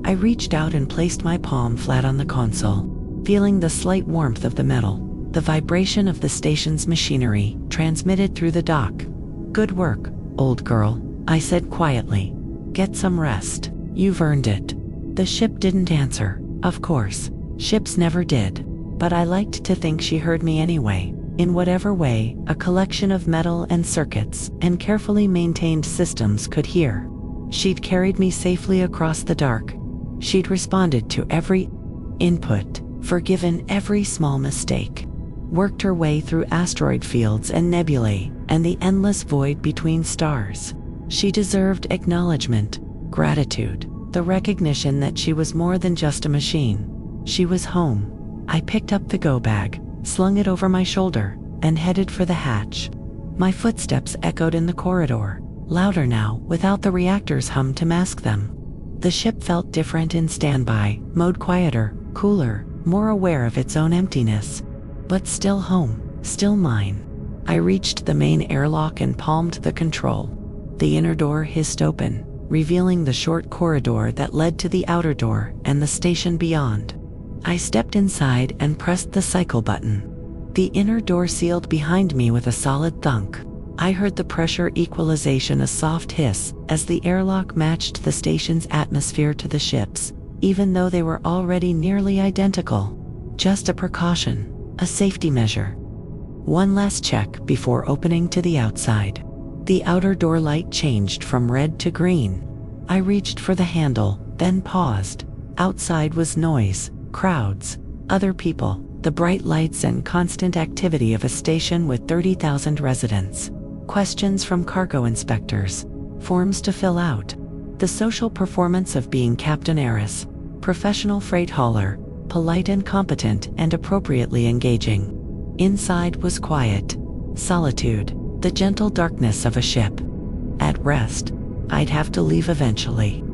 I reached out and placed my palm flat on the console, feeling the slight warmth of the metal, the vibration of the station's machinery transmitted through the dock. "Good work, old girl," I said quietly. "Get some rest. You've earned it." The ship didn't answer, of course. Ships never did. But I liked to think she heard me anyway. In whatever way a collection of metal and circuits and carefully maintained systems could hear. She'd carried me safely across the dark. She'd responded to every input, forgiven every small mistake, worked her way through asteroid fields and nebulae and the endless void between stars. She deserved acknowledgement, gratitude, the recognition that she was more than just a machine. She was home. I picked up the go bag, slung it over my shoulder, and headed for the hatch. My footsteps echoed in the corridor, louder now, without the reactor's hum to mask them. The ship felt different in standby mode, quieter, cooler, more aware of its own emptiness. But still home, still mine. I reached the main airlock and palmed the control. The inner door hissed open, revealing the short corridor that led to the outer door and the station beyond. I stepped inside and pressed the cycle button. The inner door sealed behind me with a solid thunk. I heard the pressure equalization, a soft hiss, as the airlock matched the station's atmosphere to the ship's, even though they were already nearly identical. Just a precaution, a safety measure. One last check before opening to the outside. The outer door light changed from red to green. I reached for the handle, then paused. Outside was noise, crowds, other people, the bright lights and constant activity of a station with 30,000 residents. Questions from cargo inspectors, forms to fill out. The social performance of being Captain Eris, professional freight hauler, polite and competent and appropriately engaging. Inside was quiet, solitude, the gentle darkness of a ship. At rest. I'd have to leave eventually.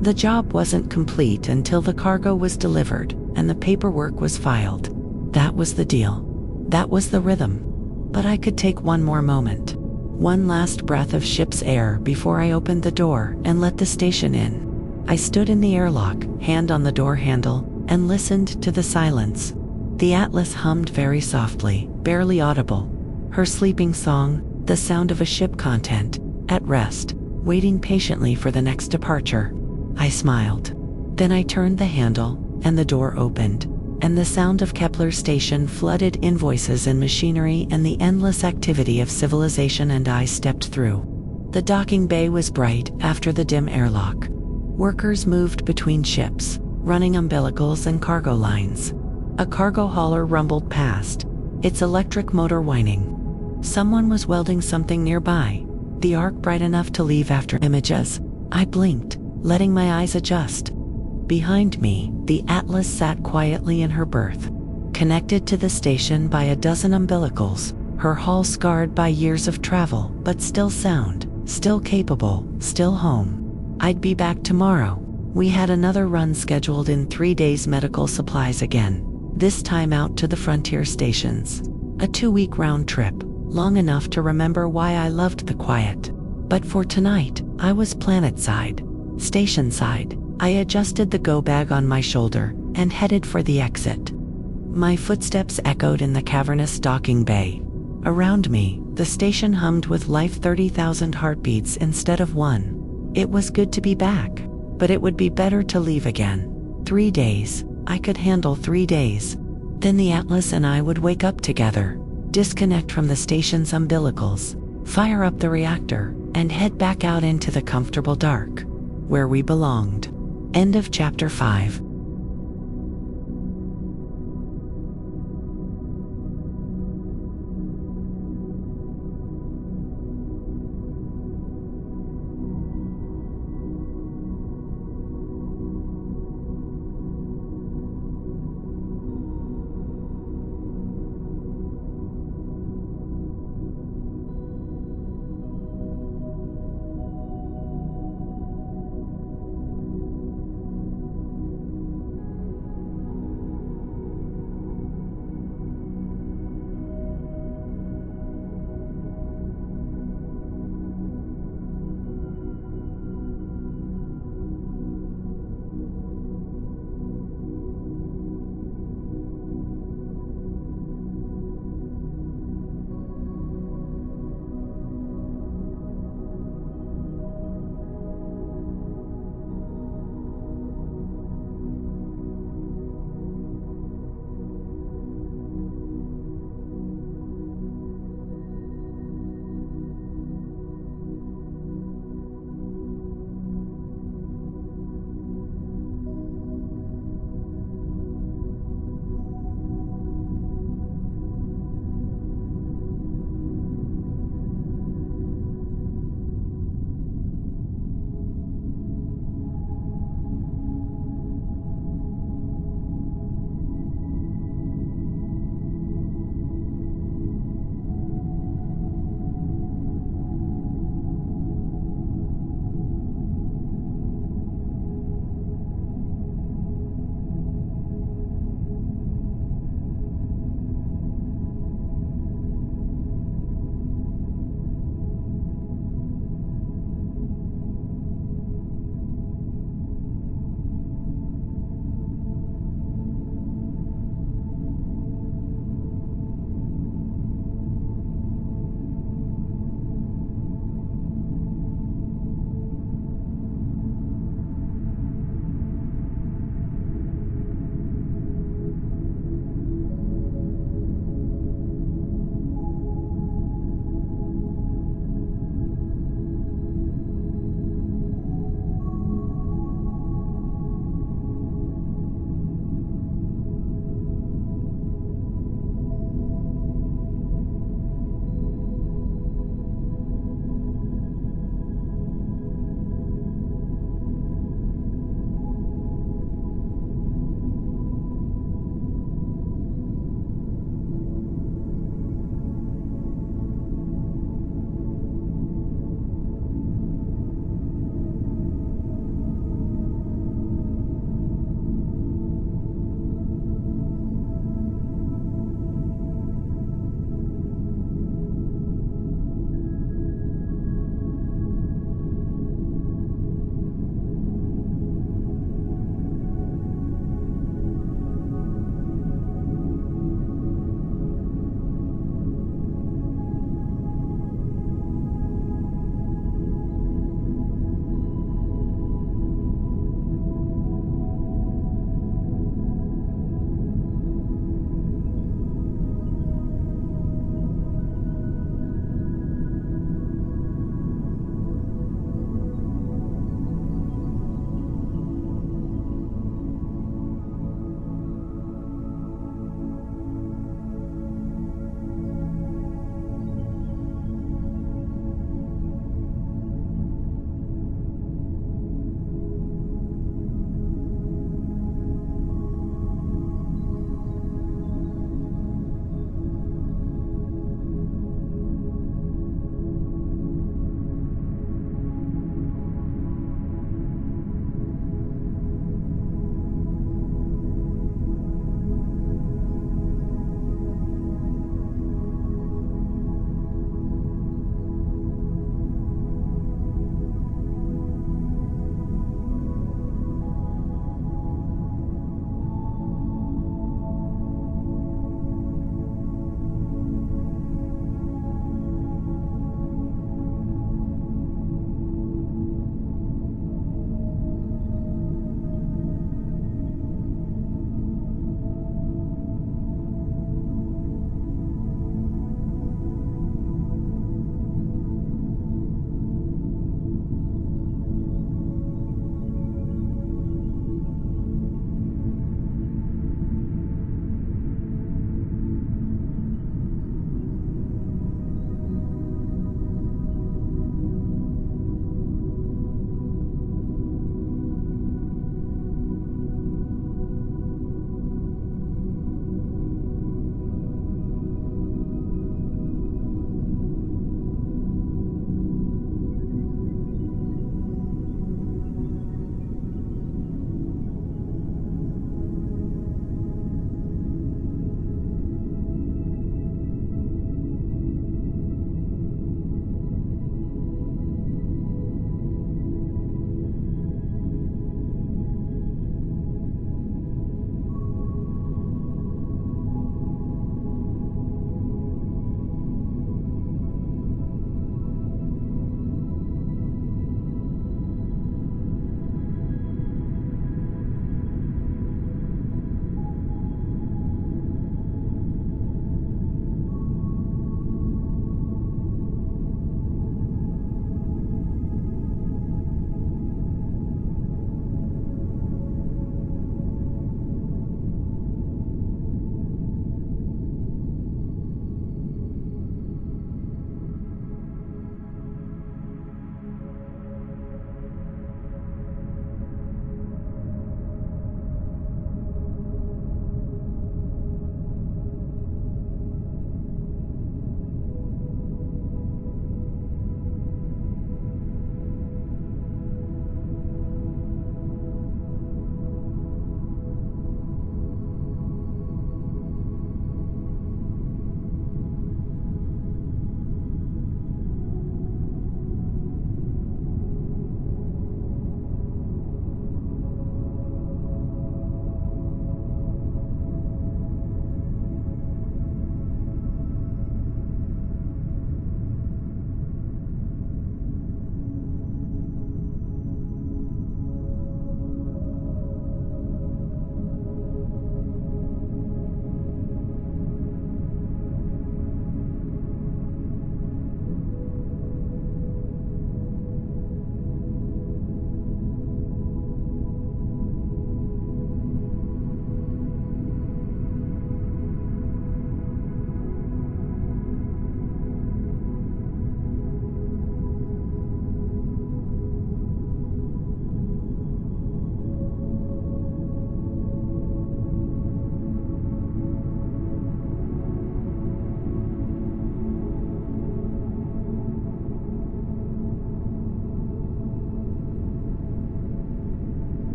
The job wasn't complete until the cargo was delivered and the paperwork was filed. That was the deal. That was the rhythm. But I could take one more moment. One last breath of ship's air before I opened the door and let the station in. I stood in the airlock, hand on the door handle, and listened to the silence. The Atlas hummed very softly, barely audible. Her sleeping song, the sound of a ship content, at rest, waiting patiently for the next departure. I smiled. Then I turned the handle, and the door opened, and the sound of Kepler Station flooded invoices and machinery and the endless activity of civilization, and I stepped through. The docking bay was bright after the dim airlock. Workers moved between ships, running umbilicals and cargo lines. A cargo hauler rumbled past, its electric motor whining. Someone was welding something nearby, the arc bright enough to leave after images. I blinked, letting my eyes adjust. Behind me, the Atlas sat quietly in her berth, connected to the station by a dozen umbilicals, her hull scarred by years of travel, but still sound, still capable, still home. I'd be back tomorrow. We had another run scheduled in 3 days, medical supplies again, this time out to the frontier stations. A 2-week round trip, long enough to remember why I loved the quiet. But for tonight, I was planet side, station side. I adjusted the go bag on my shoulder and headed for the exit. My footsteps echoed in the cavernous docking bay. Around me, the station hummed with life, 30,000 heartbeats instead of one. It was good to be back, but it would be better to leave again. 3 days, I could handle 3 days. Then the Atlas and I would wake up together, disconnect from the station's umbilicals, fire up the reactor, and head back out into the comfortable dark, where we belonged. End of chapter 5.